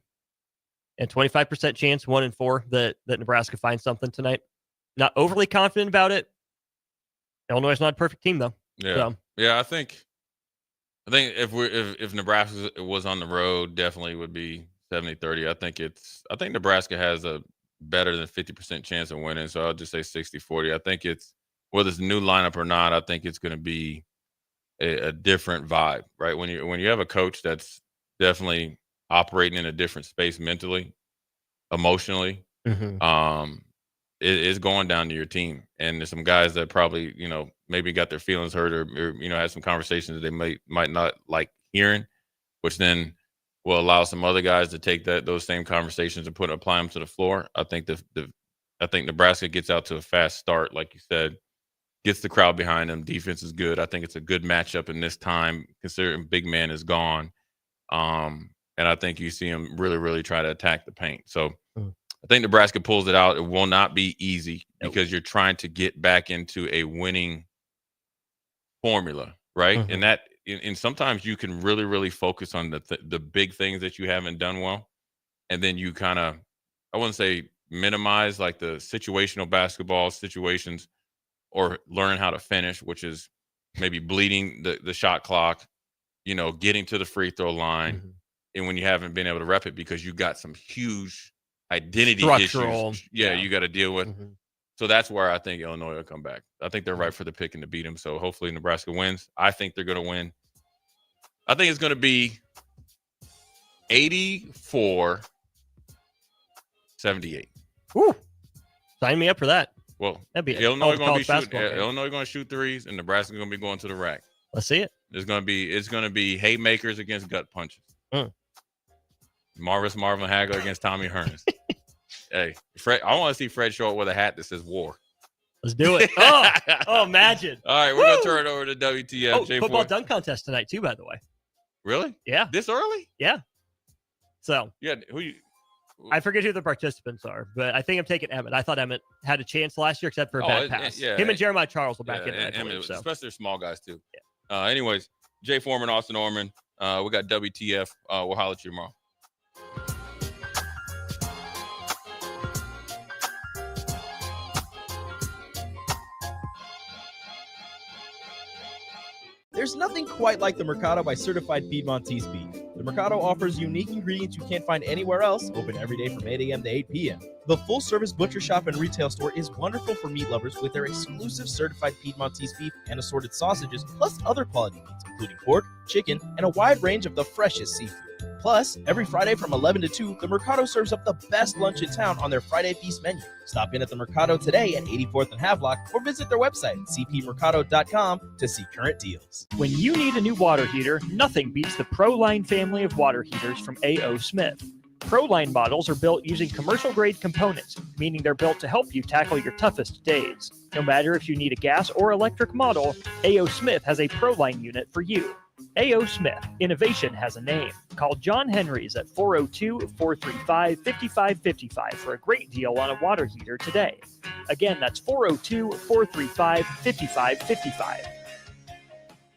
and 25% chance, 1 in 4, that Nebraska finds something tonight. Not overly confident about it. Illinois is not a perfect team, though. Yeah. So. Yeah, I think if Nebraska was on the road, definitely would be 70-30. I think Nebraska has a better than 50% chance of winning, so I'll just say 60-40. I think it's, whether it's a new lineup or not, I think it's going to be a different vibe, right? When you have a coach that's definitely operating in a different space mentally, emotionally, it's going down to your team. And there's some guys that probably, maybe got their feelings hurt or had some conversations that they might not like hearing, which then will allow some other guys to take those same conversations and apply them to the floor. I think I think Nebraska gets out to a fast start, like you said, gets the crowd behind them. Defense is good. I think it's a good matchup in this time, considering big man is gone. And I think you see him really, really try to attack the paint. So I think Nebraska pulls it out. It will not be easy because you're trying to get back into a winning formula, right? And and sometimes you can really, really focus on the big things that you haven't done well. And then you kind of, I wouldn't say minimize like the situational basketball situations, or learn how to finish, which is maybe bleeding the shot clock, getting to the free throw line. And when you haven't been able to rep it because you got some huge identity issues, you got to deal with. So that's where I think Illinois will come back. I think they're right for the pick and to beat them. So hopefully Nebraska wins. I think they're going to win. I think it's going to be 84-78. Woo. Sign me up for that. Well, that'd be Illinois going to shoot threes, and Nebraska going to be going to the rack. Let's see it. It's going to be haymakers against gut punches. Marvin Hagler against Tommy Hearns. Hey, Fred, I want to see Fred show up with a hat that says war. Let's do it. Oh, imagine. All right, we're going to turn it over to WTF. Football dunk contest tonight too, by the way. Really? Yeah. This early? Yeah. So. Yeah. I forget who the participants are, but I think I'm taking Emmett. I thought Emmett had a chance last year, except for a bad pass. Him and Jeremiah Charles will back in. Emmett, especially they're small guys too. Yeah. Anyways, Jay Foreman, Austin Orman. We got WTF. We'll holler at you tomorrow. There's nothing quite like the Mercado by Certified Piedmontese beef. The Mercado offers unique ingredients you can't find anywhere else, open every day from 8 a.m. to 8 p.m. The full-service butcher shop and retail store is wonderful for meat lovers with their exclusive Certified Piedmontese beef and assorted sausages, plus other quality meats, including pork, chicken, and a wide range of the freshest seafood. Plus, every Friday from 11 to 2, the Mercado serves up the best lunch in town on their Friday Feast menu. Stop in at the Mercado today at 84th and Havelock or visit their website at cpmercado.com to see current deals. When you need a new water heater, nothing beats the ProLine family of water heaters from A.O. Smith. ProLine models are built using commercial-grade components, meaning they're built to help you tackle your toughest days. No matter if you need a gas or electric model, A.O. Smith has a ProLine unit for you. A.O. Smith, innovation has a name. Call John Henry's at 402-435-5555 for a great deal on a water heater today. Again, that's 402-435-5555.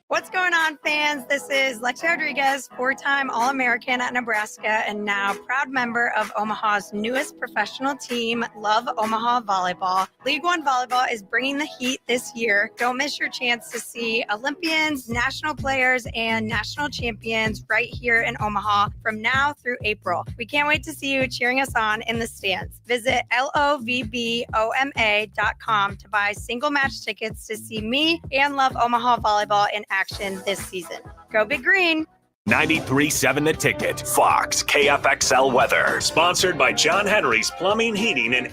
What's going on, fans? This is Lexi Rodriguez, 4-time All-American at Nebraska and now proud member of Omaha's newest professional team, Love Omaha Volleyball. League One Volleyball is bringing the heat this year. Don't miss your chance to see Olympians, national players, and national champions right here in Omaha from now through April. We can't wait to see you cheering us on in the stands. Visit lovboma.com to buy single match tickets to see me and Love Omaha Volleyball in action this season. Go Big Green! 93.7 The Ticket, Fox, KFXL weather. Sponsored by John Henry's Plumbing, Heating, and